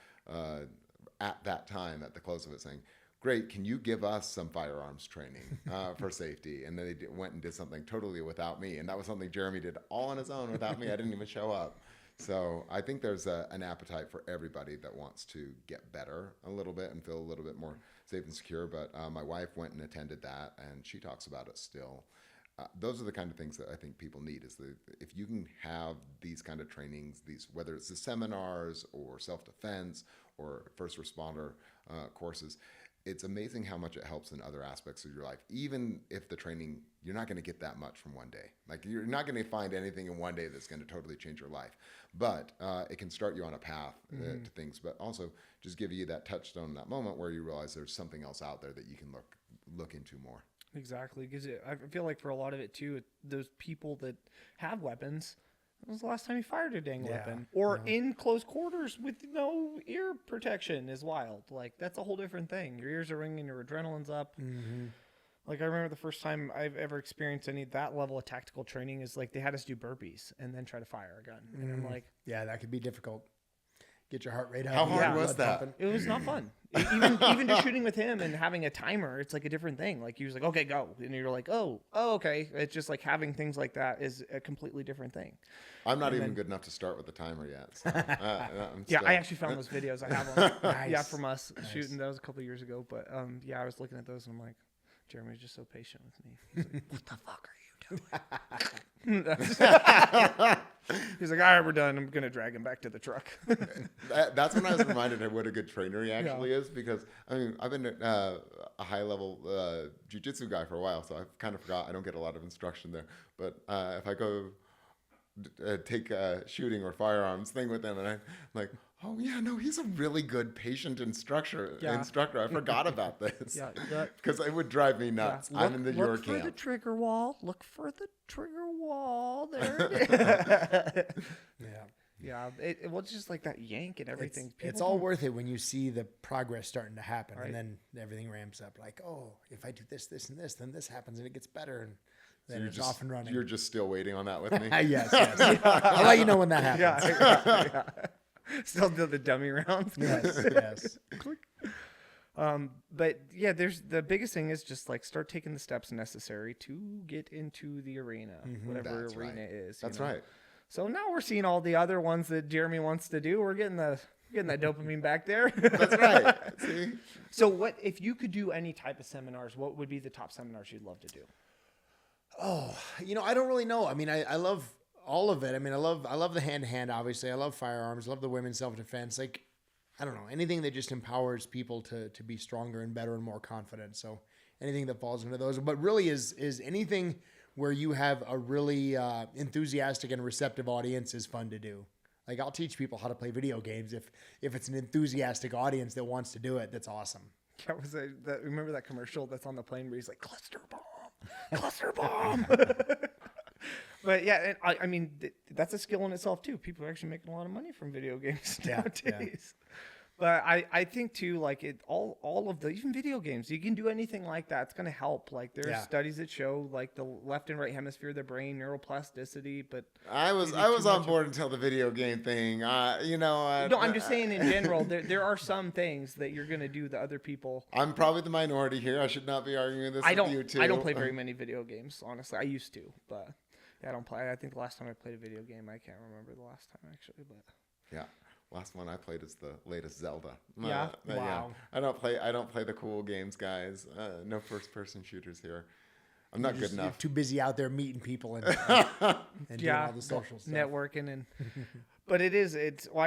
at that time at the close of it, saying, "Great, can you give us some firearms training for safety?" And then they went and did something totally without me, and that was something Jeremy did all on his own without me. I didn't even show up. So I think there's an appetite for everybody that wants to get better a little bit and feel a little bit more safe and secure. But my wife went and attended that, and she talks about it still. Those are the kind of things that I think people need, is if you can have these kind of trainings, whether it's the seminars or self-defense or first responder courses, it's amazing how much it helps in other aspects of your life. Even if the training, you're not going to get that much from one day. Like, you're not going to find anything in one day that's going to totally change your life. But it can start you on a path to things, but also just give you that touchstone in that moment where you realize there's something else out there that you can look into more. Exactly, because I feel like for a lot of it too, those people that have weapons, when was the last time you fired a dang weapon? Or in close quarters with no ear protection is wild. Like, that's a whole different thing. Your ears are ringing, your adrenaline's up. Like, I remember the first time I've ever experienced any of that level of tactical training is like they had us do burpees and then try to fire a gun. And I'm like, yeah, that could be difficult. Get your heart rate up. How hard was that? It was not fun. Even just shooting with him and having a timer, it's like a different thing. Like, he was like, okay, go. And you're like, oh, okay. It's just like having things like that is a completely different thing. I'm not even good enough to start with the timer yet. So, I actually found those videos. I have them. Nice. Yeah, from us shooting. That was a couple of years ago. But I was looking at those and I'm like, Jeremy's just so patient with me. He's like, what the fuck are you doing? He's like, all right, we're done. I'm going to drag him back to the truck. That's when I was reminded of what a good trainer he actually is, because I've been a high level jiu-jitsu guy for a while, so I've kind of forgot. I don't get a lot of instruction there, but if I go take a shooting or firearms thing with them, and I'm like, Oh yeah, no, he's a really good patient instructor. Yeah. I forgot about this. Yeah, Because it would drive me nuts. I'm in your look for the camp. trigger wall. Look for the trigger wall. There it is. Yeah. Yeah, well, it's just like that yank and everything. It's all worth it when you see the progress starting to happen, Right. and then everything ramps up. Like, oh, if I do this, this, and this, then this happens, and it gets better, and then it's off and running. You're just still waiting on that with me? Yes. I'll let you know when that happens. Yeah. Still do the dummy rounds. Yes. Click. But yeah, there's the biggest thing is just like start taking the steps necessary to get into the arena, whatever That's arena right. is. That's right. So now we're seeing all the other ones that Jeremy wants to do. We're getting that dopamine back there. That's right. See? So what if you could do any type of seminars? What would be the top seminars you'd love to do? I don't really know. I mean, I love all of it. I mean, I love the hand-to-hand, obviously. I love firearms. I love the women's self-defense. Like, I don't know, anything that just empowers people to be stronger and better and more confident. So anything that falls into those. But really is anything where you have a really enthusiastic and receptive audience is fun to do. Like, I'll teach people how to play video games if it's an enthusiastic audience that wants to do it. That's awesome. That was remember that commercial that's on the plane where he's like, cluster bomb. But yeah, I mean, that's a skill in itself too. People are actually making a lot of money from video games nowadays. Yeah. But I think too, like all of the, even video games, you can do anything like that. It's going to help. Like there's studies that show like the left and right hemisphere of the brain, neuroplasticity. But I was on board until the video game thing. No, I'm just saying in general, there are some things that you're going to do that other people. I'm probably the minority here. I should not be arguing this with you two. I don't play very many video games, honestly. I used to, but yeah, I don't play. I think the last time I played a video game, I can't remember the last time actually, but yeah. Last one I played is the latest Zelda. Yeah. Wow. Yeah. I don't play the cool games, guys. No first person shooters here. I'm not good enough. You're too busy out there meeting people and doing all the social stuff. Networking and but I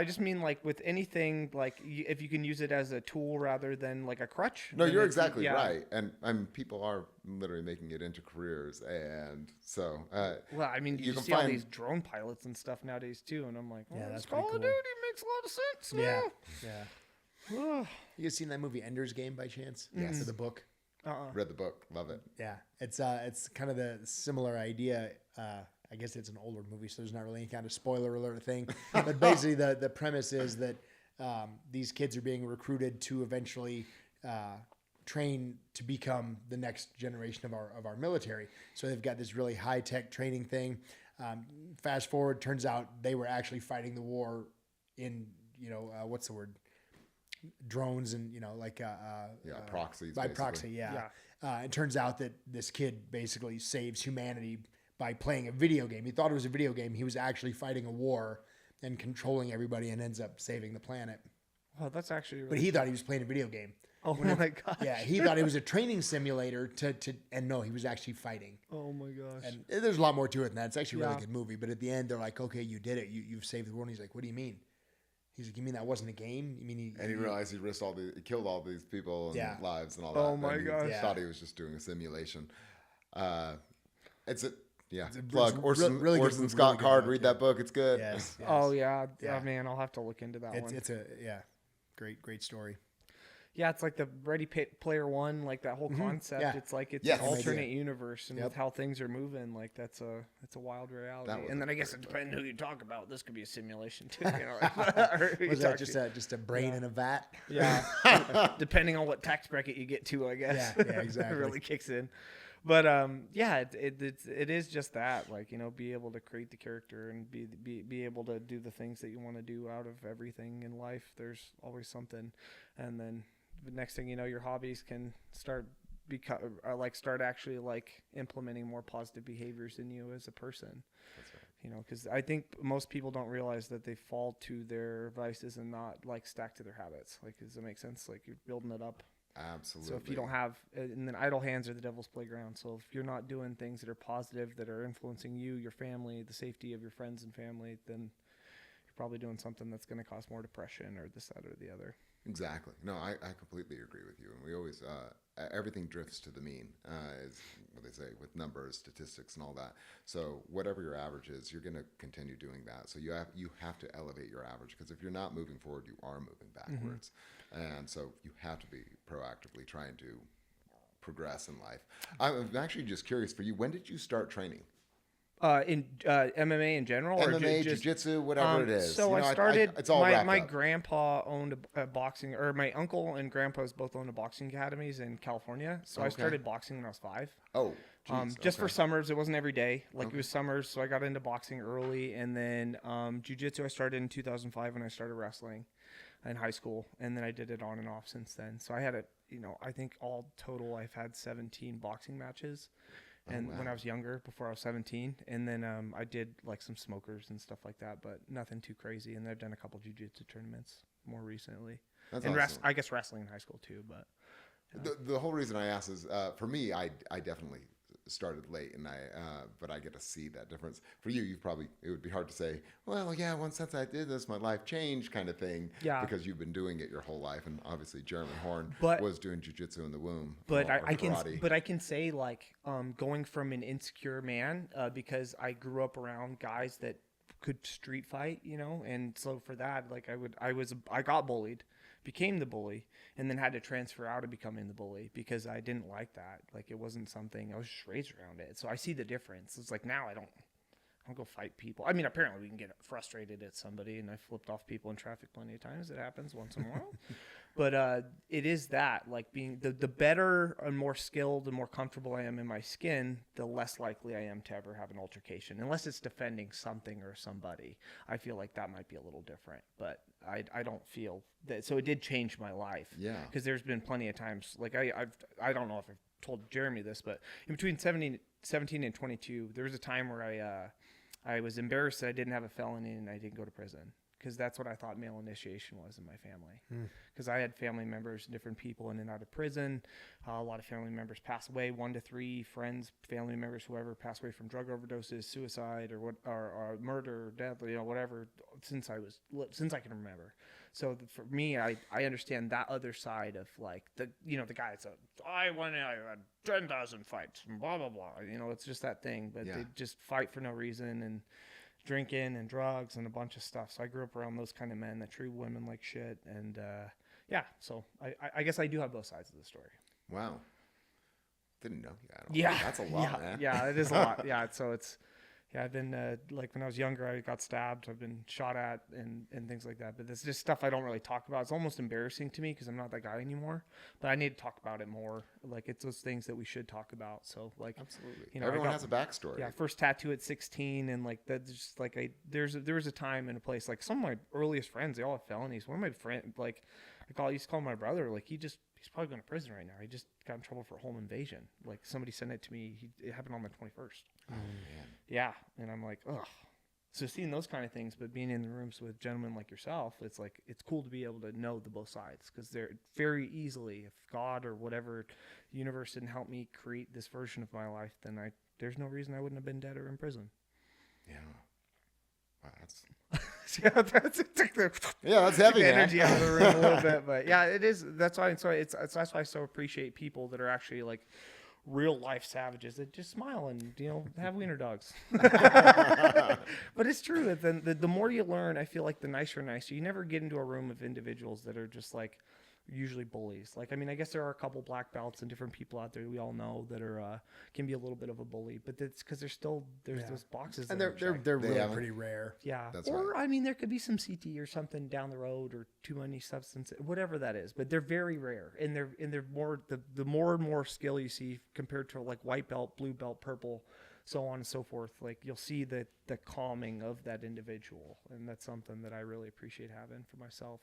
just mean like with anything, like if you can use it as a tool rather than like a crutch. No, you're exactly right. And people are literally making it into careers. And so, well, I mean, you see all these drone pilots and stuff nowadays too. And I'm like, that's Call cool. of Duty makes a lot of sense. Yeah. You guys seen that movie Ender's Game by chance? Yes. For the book? Read the book. Love it. Yeah. It's kind of the similar idea. I guess it's an older movie, so there's not really any kind of spoiler alert thing. But basically, the premise is that these kids are being recruited to eventually train to become the next generation of our military. So they've got this really high tech training thing. Fast forward, turns out they were actually fighting the war in what's the word? Drones and proxies by basically. proxy. It turns out that this kid basically saves humanity by playing a video game. He thought it was a video game. He was actually fighting a war and controlling everybody and ends up saving the planet. Oh, that's actually really but he thought he was playing a video game. Oh my gosh. Yeah, he thought it was a training simulator and no, he was actually fighting. Oh my gosh. And there's a lot more to it than that. It's actually a really good movie, but at the end they're like, okay, you did it. You've saved the world. And he's like, what do you mean? He's like, you mean that wasn't a game? You mean he realized he killed all these people and lives and all that. Oh my gosh. He thought he was just doing a simulation. It's a plug. Orson Scott Card. Read that book. It's good. Yes. Oh yeah. Man, I'll have to look into that one. It's a great story. Yeah, it's like the Ready Player One, like that whole concept. Yeah. It's like it's an alternate universe, and with how things are moving, like it's a wild reality. And then I guess it depends who you talk about. This could be a simulation too. Was that just a brain in a vat? Yeah, depending on what tax bracket you get to, I guess. Yeah, exactly. It really kicks in. But it is just that, like, be able to create the character and be able to do the things that you want to do out of everything in life. There's always something, and then the next thing you know, your hobbies can start actually implementing more positive behaviors in you as a person. That's right. Because I think most people don't realize that they fall to their vices and not stack to their habits. Does that make sense? Like, you're building it up. Absolutely. So if you don't have, and then idle hands are the devil's playground. So if you're not doing things that are positive, that are influencing you, your family, the safety of your friends and family, then you're probably doing something that's going to cause more depression or this, that, or the other. Exactly. No, I completely agree with you. And we always, everything drifts to the mean, is what they say with numbers, statistics, and all that. So whatever your average is, you're going to continue doing that. So you have to elevate your average, because if you're not moving forward, you are moving backwards. And so you have to be proactively trying to progress in life. I'm actually just curious for you, when did you start training? In MMA in general, or MMA, just jiu-jitsu, whatever it is. So I started. It's all wrapped my up. grandpa owned a boxing, or my uncle and grandpa's both owned a boxing academies in California. So I started boxing when I was 5. Oh, geez, just for summers. It wasn't every day. It was summers, so I got into boxing early, and then jiu-jitsu I started in 2005 when I started wrestling in high school, and then I did it on and off since then. So I had I think all total I've had 17 boxing matches. And when I was younger, before I was 17, and then I did like some smokers and stuff like that, but nothing too crazy. And I've done a couple jiu-jitsu tournaments more recently. That's and awesome. I guess wrestling in high school too, but The whole reason I asked is, for me, I definitely started late, and but I get to see that difference. For you, it would be hard to say, well, yeah, once since I did this, my life changed, kind of thing. Yeah. Because you've been doing it your whole life, and obviously Jeremy Horn was doing jiu-jitsu in the womb. But or I can, karate. but I can say like, going from an insecure man, because I grew up around guys that could street fight, and so for that, like I got bullied, became the bully, and then had to transfer out of becoming the bully because I didn't like that. Like it wasn't something I was just raised around it. So I see the difference. It's like now I don't go fight people. I mean, apparently we can get frustrated at somebody, and I flipped off people in traffic plenty of times. It happens once in a while. But it is that, like, being the better and more skilled and more comfortable I am in my skin, the less likely I am to ever have an altercation. Unless it's defending something or somebody. I feel like that might be a little different. But I don't feel that. So it did change my life. Yeah. Because there's been plenty of times, like I don't know if I've told Jeremy this, but in between 17 and 22, there was a time where I was embarrassed that I didn't have a felony and I didn't go to prison, because that's what I thought male initiation was in my family. Because I had family members, different people in and out of prison. A lot of family members pass away, 1 to 3 friends, family members, whoever passed away from drug overdoses, suicide, or murder, death, whatever, since I can remember. So for me, I understand that other side of like the guy that's I had 10,000 fights and blah blah blah. It's just that thing, but they just fight for no reason and drinking and drugs and a bunch of stuff. So I grew up around those kind of men that treat women like shit, and so I guess I do have both sides of the story. Wow. Didn't know that. Yeah, That's a lot, man. Yeah, it is a lot. Yeah, so it's. Yeah, I've been, like when I was younger, I got stabbed. I've been shot at and things like that. But it's just stuff I don't really talk about. It's almost embarrassing to me because I'm not that guy anymore. But I need to talk about it more. Like, it's those things that we should talk about. So, like, absolutely. Everyone has a backstory. Yeah, first tattoo at 16. And, like, that's just, like, there was a time and a place. Like, some of my earliest friends, they all have felonies. One of my friends, like, I used to call my brother. Like, he's probably going to prison right now. He just got in trouble for home invasion. Like, somebody sent it to me. It happened on the 21st. Oh, man. Yeah. And I'm like, ugh. So seeing those kind of things, but being in the rooms with gentlemen like yourself, it's like, it's cool to be able to know the both sides, because they're very easily, if God or whatever, the universe didn't help me create this version of my life, then there's no reason I wouldn't have been dead or in prison. Yeah. Wow, that's that's heavy, the man. energy out of the room a little bit, but yeah, it is. That's why that's why I so appreciate people that are actually like real life savages that just smile and have wiener dogs. But it's true that the more you learn, I feel like the nicer and nicer. You never get into a room of individuals that are just like usually bullies. Like, I mean, I guess there are a couple black belts and different people out there we all know that are can be a little bit of a bully, but it's because there's those boxes, and they're really pretty rare. Yeah, that's or right. I mean, there could be some CT or something down the road, or too many substances, whatever that is. But they're very rare, and they're more the more and more skill you see compared to like white belt, blue belt, purple, so on and so forth. Like, you'll see the calming of that individual, and that's something that I really appreciate having for myself.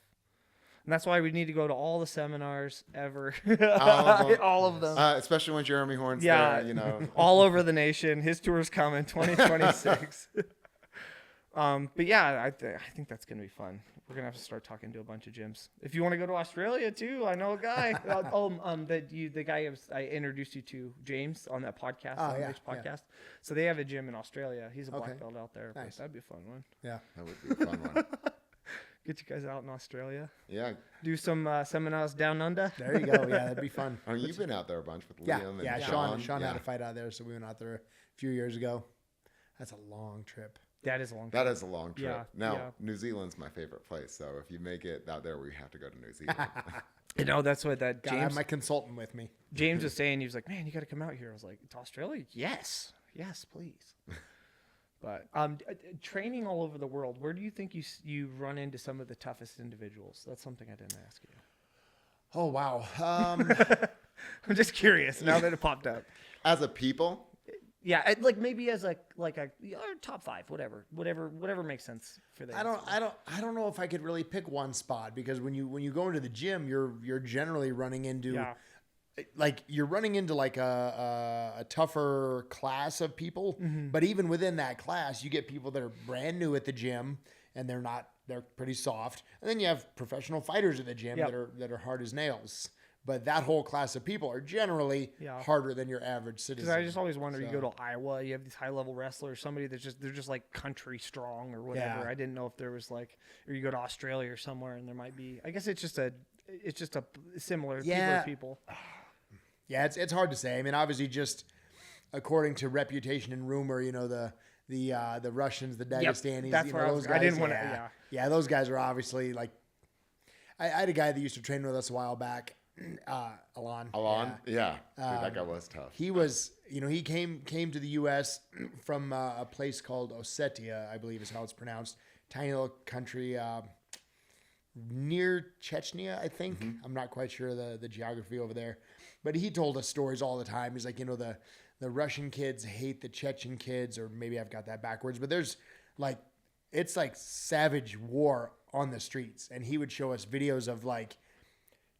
And that's why we need to go to all the seminars ever. All of them. Especially when Jeremy Horn's there, all over the nation. His tour's coming 2026. But yeah, I think that's going to be fun. We're going to have to start talking to a bunch of gyms. If you want to go to Australia too, I know a guy. The guy I introduced you to, James, on that podcast, podcast. Yeah. So they have a gym in Australia. He's a black belt out there. Nice. That'd be a fun one. Yeah. That would be a fun one. Get you guys out in Australia. Yeah. Do some seminars down under. There you go. Yeah, that'd be fun. I mean, you've been out there a bunch with Yeah, Liam and yeah. Sean. Sean had Yeah. a fight out there, so we went out there a few years ago. That's a long trip. That is a long That is a long trip. Yeah, Now, yeah. New Zealand's my favorite place, so if you make it out there, we have to go to New Zealand. You know, that's what that I have James my consultant with me. James was saying. He was like, "Man, you got to come out here." I was like, "To Australia? Yes, yes, please." But training all over the world, where do you think you run into some of the toughest individuals? That's something I didn't ask you. Oh wow. I'm just curious now that it popped up. As a people, Yeah, like maybe as a top 5, whatever makes sense for them. I don't know if I could really pick one spot, because when you go into the gym, you're generally running into like a tougher class of people. But even within that class, you get people that are brand new at the gym and they're pretty soft. And then you have professional fighters at the gym that are hard as nails. But that whole class of people are generally harder than your average citizen. Because I just always wonder, you go to Iowa, you have these high level wrestlers, somebody they're just like country strong or whatever. Yeah. I didn't know if there was like, or you go to Australia or somewhere and there might be. I guess it's just a similar people. Yeah, it's hard to say. I mean, obviously, just according to reputation and rumor, you know, the Russians, the Dagestanis, that's you where know, I those was- guys. I didn't wanna- yeah, those guys are obviously like. I had a guy that used to train with us a while back, Alon. yeah. Dude, that guy was tough. He was, you know, he came to the U.S. from a place called Ossetia, I believe is how it's pronounced. Tiny little country near Chechnya, I think. I'm not quite sure the geography over there. But he told us stories all the time. He's like, you know, the Russian kids hate the Chechen kids, or maybe I've got that backwards. But there's like, it's like savage war on the streets. And he would show us videos of like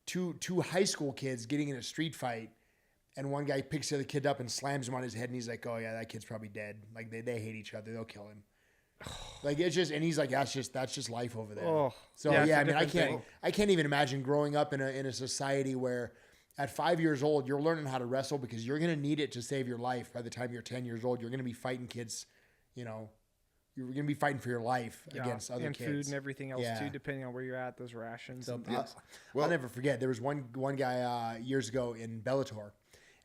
two high school kids getting in a street fight. And one guy picks the other kid up and slams him on his head. And he's like, oh yeah, that kid's probably dead. Like they hate each other. They'll kill him. Like it's just, and he's like, that's just life over there. Oh, So yeah, it's yeah, a I mean, different I can't even imagine growing up in a society where at 5 years old, you're learning how to wrestle because you're going to need it to save your life. By the time you're 10 years old, you're going to be fighting kids, you know, you're going to be fighting for your life against other and kids. food and everything else Yeah. too, depending on where you're at. Those rations. So, and I'll never forget. There was one guy years ago in Bellator,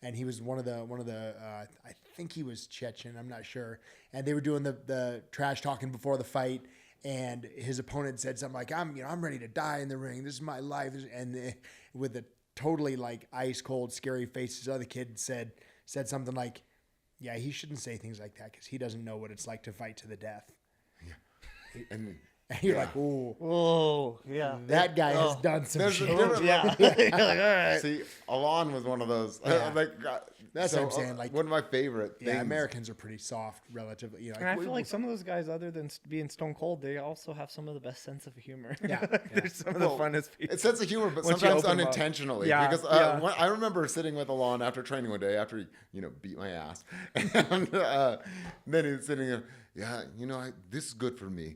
and he was one of the I think he was Chechen. I'm not sure. And they were doing the trash talking before the fight, and his opponent said something like, "I'm ready to die in the ring. This is my life." And with a totally like ice cold, scary face, his other kid said something like, "Yeah, he shouldn't say things like that because he doesn't know what it's like to fight to the death." And And you're like, "Ooh, oh yeah. that guy has done some there's a shit." different Yeah. You're like, all right. See, Alon was one of those. Yeah. That's what I'm saying, like- one of my favorite things. Yeah, Americans are pretty soft, relatively. You know, And I feel like some of those guys, other than being stone cold, they also have some of the best sense of humor. Yeah, They're some of the funnest people. It's sense of humor, but Once you sometimes open 'em up. unintentionally. Yeah, Because yeah. I remember sitting with Alon after training one day, after he, beat my ass, and then he's sitting there. Yeah, this is good for me.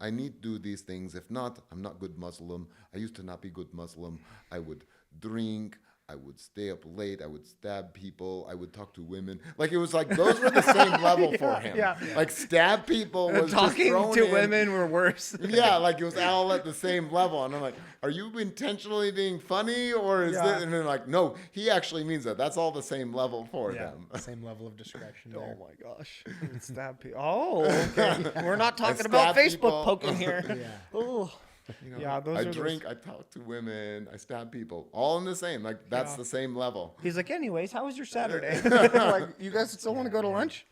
I need to do these things. If not, I'm not good Muslim. I used to not be good Muslim. I would drink. I would stay up late. I would stab people. I would talk to women. Like, it was like those were the same level for him. yeah. Like, stab people was just Talking thrown to in. women were worse. Yeah, like it was all at the same level. And I'm like, are you intentionally being funny, or is Yeah. it? And they're like, no, he actually means that. That's all the same level for yeah, them. same level of discretion Oh there. my gosh. Stab people. Oh, okay. We're not talking stab about Facebook people. poking here. Yeah. Oh. Yeah, those I are drink, I talk to women, I stab people. All in the same. Like, that's Yeah. the same level. He's like, anyways, how was your Saturday? Like, you guys still want to go to lunch?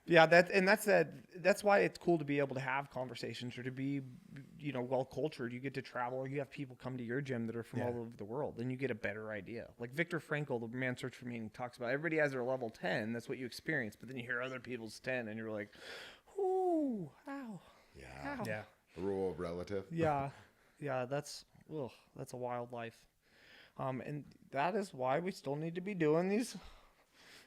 Yeah, that's why it's cool to be able to have conversations or to be, well cultured. You get to travel, or you have people come to your gym that are from all over the world, and you get a better idea. Like Viktor Frankl, the Man's Search for Meaning, talks about everybody has their level 10. That's what you experience, but then you hear other people's 10, and you're like, ooh, ow, Yeah. ow. Yeah. The rule of relative. Yeah, that's a wild life, and that is why we still need to be doing these.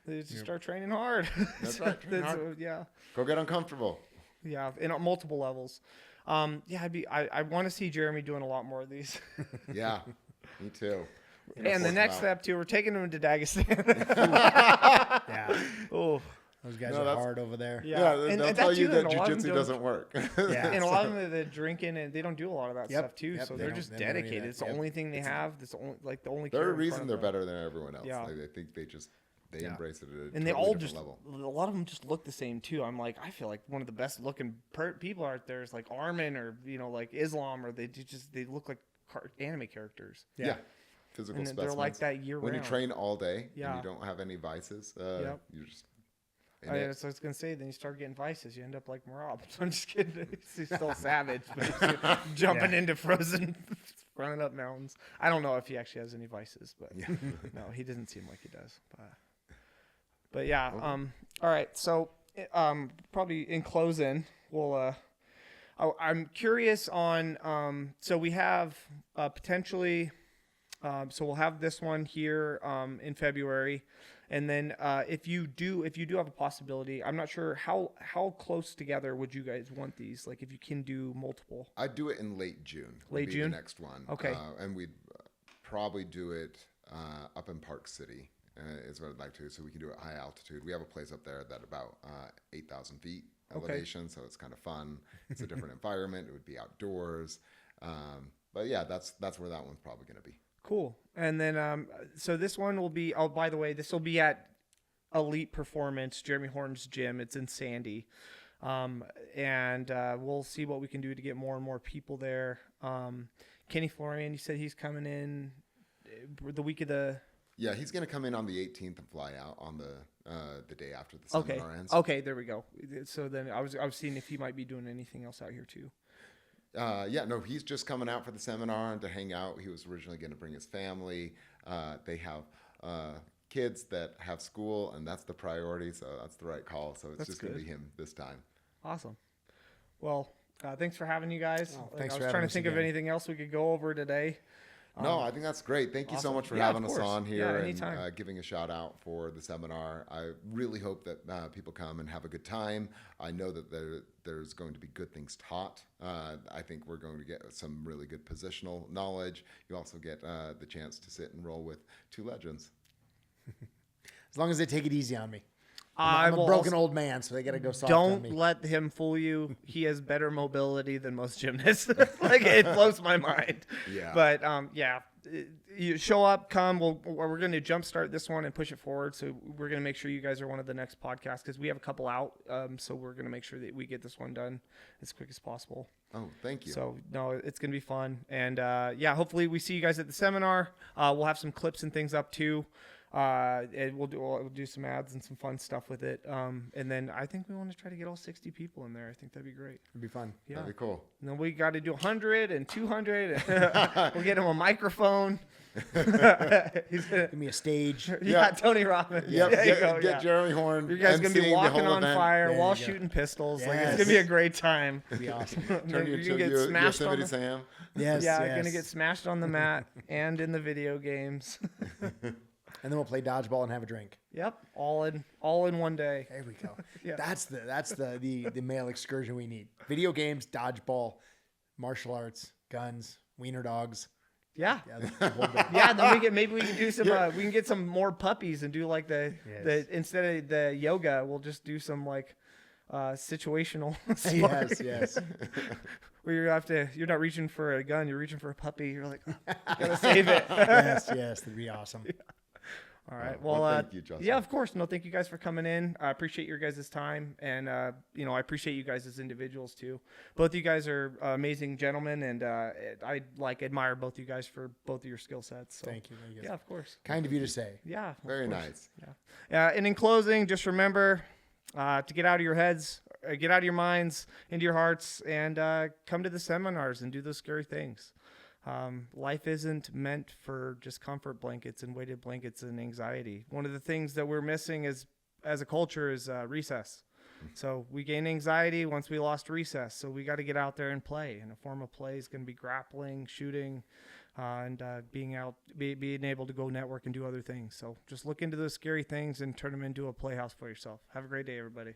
To start training hard. That's right, train hard. Yeah, Go get uncomfortable. yeah, in multiple levels. I want to see Jeremy doing a lot more of these. Yeah, me too. And the next step too, we're taking him to Dagestan. Yeah. Oh, Those guys No, are that's- hard over there. Yeah, And they'll that tell you too, that and a lot of them jiu-jitsu don't- doesn't work. Yeah. And a lot of them, they're drinking and they don't do a lot of that Yep. stuff too. Yep, So they they're don't- just they don't do any of dedicated. that. It's the Yep. only thing they have. It's the only, like the only. There's cure a in reason front they're of them. better than everyone else. Yeah. Like, I think they embrace it at a And totally they all different just, level. a lot of them just look the same too. I'm like, I feel like one of the best looking people out there is like Armin or, like Islam, or they look like anime characters. Yeah. Physical And specimens. they're like that year When you round. train all day Yeah. and you don't have any vices, Yep. you're just. So I was going to say, then you start getting vices. You end up like Marab. I'm just kidding. He's still savage, but he's jumping into frozen, running up mountains. I don't know if he actually has any vices, but no, he doesn't seem like he does. But yeah. All right. So probably in closing, we'll. I'm curious on. So we have potentially. So we'll have this one here in February, and then if you do have a possibility, I'm not sure how close together would you guys want these? Like if you can do multiple. I'd do it in late June. Late June? The next one. Okay. And we'd probably do it up in Park City. Is what I'd like to. So we can do it high altitude. We have a place up there that about 8,000 feet elevation, so it's kind of fun. It's a different environment. It would be outdoors. But yeah, that's where that one's probably going to be. Cool. And then, so this one will be, by the way, this will be at Elite Performance, Jeremy Horn's gym. It's in Sandy. And we'll see what we can do to get more and more people there. Kenny Florian, you said he's coming in the week of the... Yeah, he's going to come in on the 18th and fly out on the day after the seminar ends. Okay, there we go. So then I was seeing if he might be doing anything else out here too. Yeah, no, he's just coming out for the seminar and to hang out. He was originally going to bring his family. They have kids that have school, and that's the priority, so that's the right call. So it's just going to be him this time. Awesome. Well, thanks for having you guys. Thanks I for was trying having to us think of again. anything else we could go over today. No, I think that's great. Thank you so awesome. much for Yeah, having of us course. on here Yeah, and anytime. giving a shout out for the seminar. I really hope that people come and have a good time. I know that there's going to be good things taught. I think we're going to get some really good positional knowledge. You also get the chance to sit and roll with two legends. As long as they take it easy on me. I I'm a will broken also- old man, so they got to go soft on me. Don't let him fool you. He has better mobility than most gymnasts. Like it blows my mind. Yeah. But you show up, come. We're going to jumpstart this one and push it forward. So we're going to make sure you guys are one of the next podcasts because we have a couple out. So we're going to make sure that we get this one done as quick as possible. Oh, thank you. So no, it's going to be fun. And hopefully we see you guys at the seminar. We'll have some clips and things up too. And we'll do some ads and some fun stuff with it. And then I think we want to try to get all 60 people in there. I think that'd be great. It'd be fun. Yeah. That'd be cool. And then we got to do 100 and 200. We'll get him a microphone. He's gonna, Give me a stage. yeah, Tony Robbins. Yep, There you go, get Jeremy Horn. You guys gonna be emceeing the walking whole on event. fire There while you go. shooting pistols. Like Yes. it's gonna be a great time. It'd be awesome. Turn You're you gonna to get smashed on Yosemite the, Sam. Yes, yeah, yes. gonna get smashed on the mat and in the video games. And then we'll play dodgeball and have a drink. Yep, all in one day. There we go. Yeah. That's the male excursion we need. Video games, dodgeball, martial arts, guns, wiener dogs. Yeah. Yeah, the whole bit. Yeah, then maybe we can do some we can get some more puppies and do like the instead of the yoga, we'll just do some like situational Yes, yes. where you're not reaching for a gun, you're reaching for a puppy. You're like, oh, gotta save it. Yes, yes. That'd be awesome. All right. Well, Well, thank you, Justin. yeah, of course. No, thank you guys for coming in. I appreciate your guys' time. And, I appreciate you guys as individuals too. Both of you guys are amazing gentlemen. And I admire both you guys for both of your skill sets. So. Thank you. Thank you. Yeah, of course. Kind of you to say. Yeah. of Very course. nice. Yeah. And in closing, just remember to get out of your heads, get out of your minds, into your hearts, and come to the seminars and do those scary things. Life isn't meant for just comfort blankets and weighted blankets and anxiety. One of the things that we're missing as a culture is recess. So we gain anxiety once we lost recess. So we got to get out there and play. And a form of play is going to be grappling, shooting, and being able to go network and do other things. So just look into those scary things and turn them into a playhouse for yourself. Have a great day, everybody.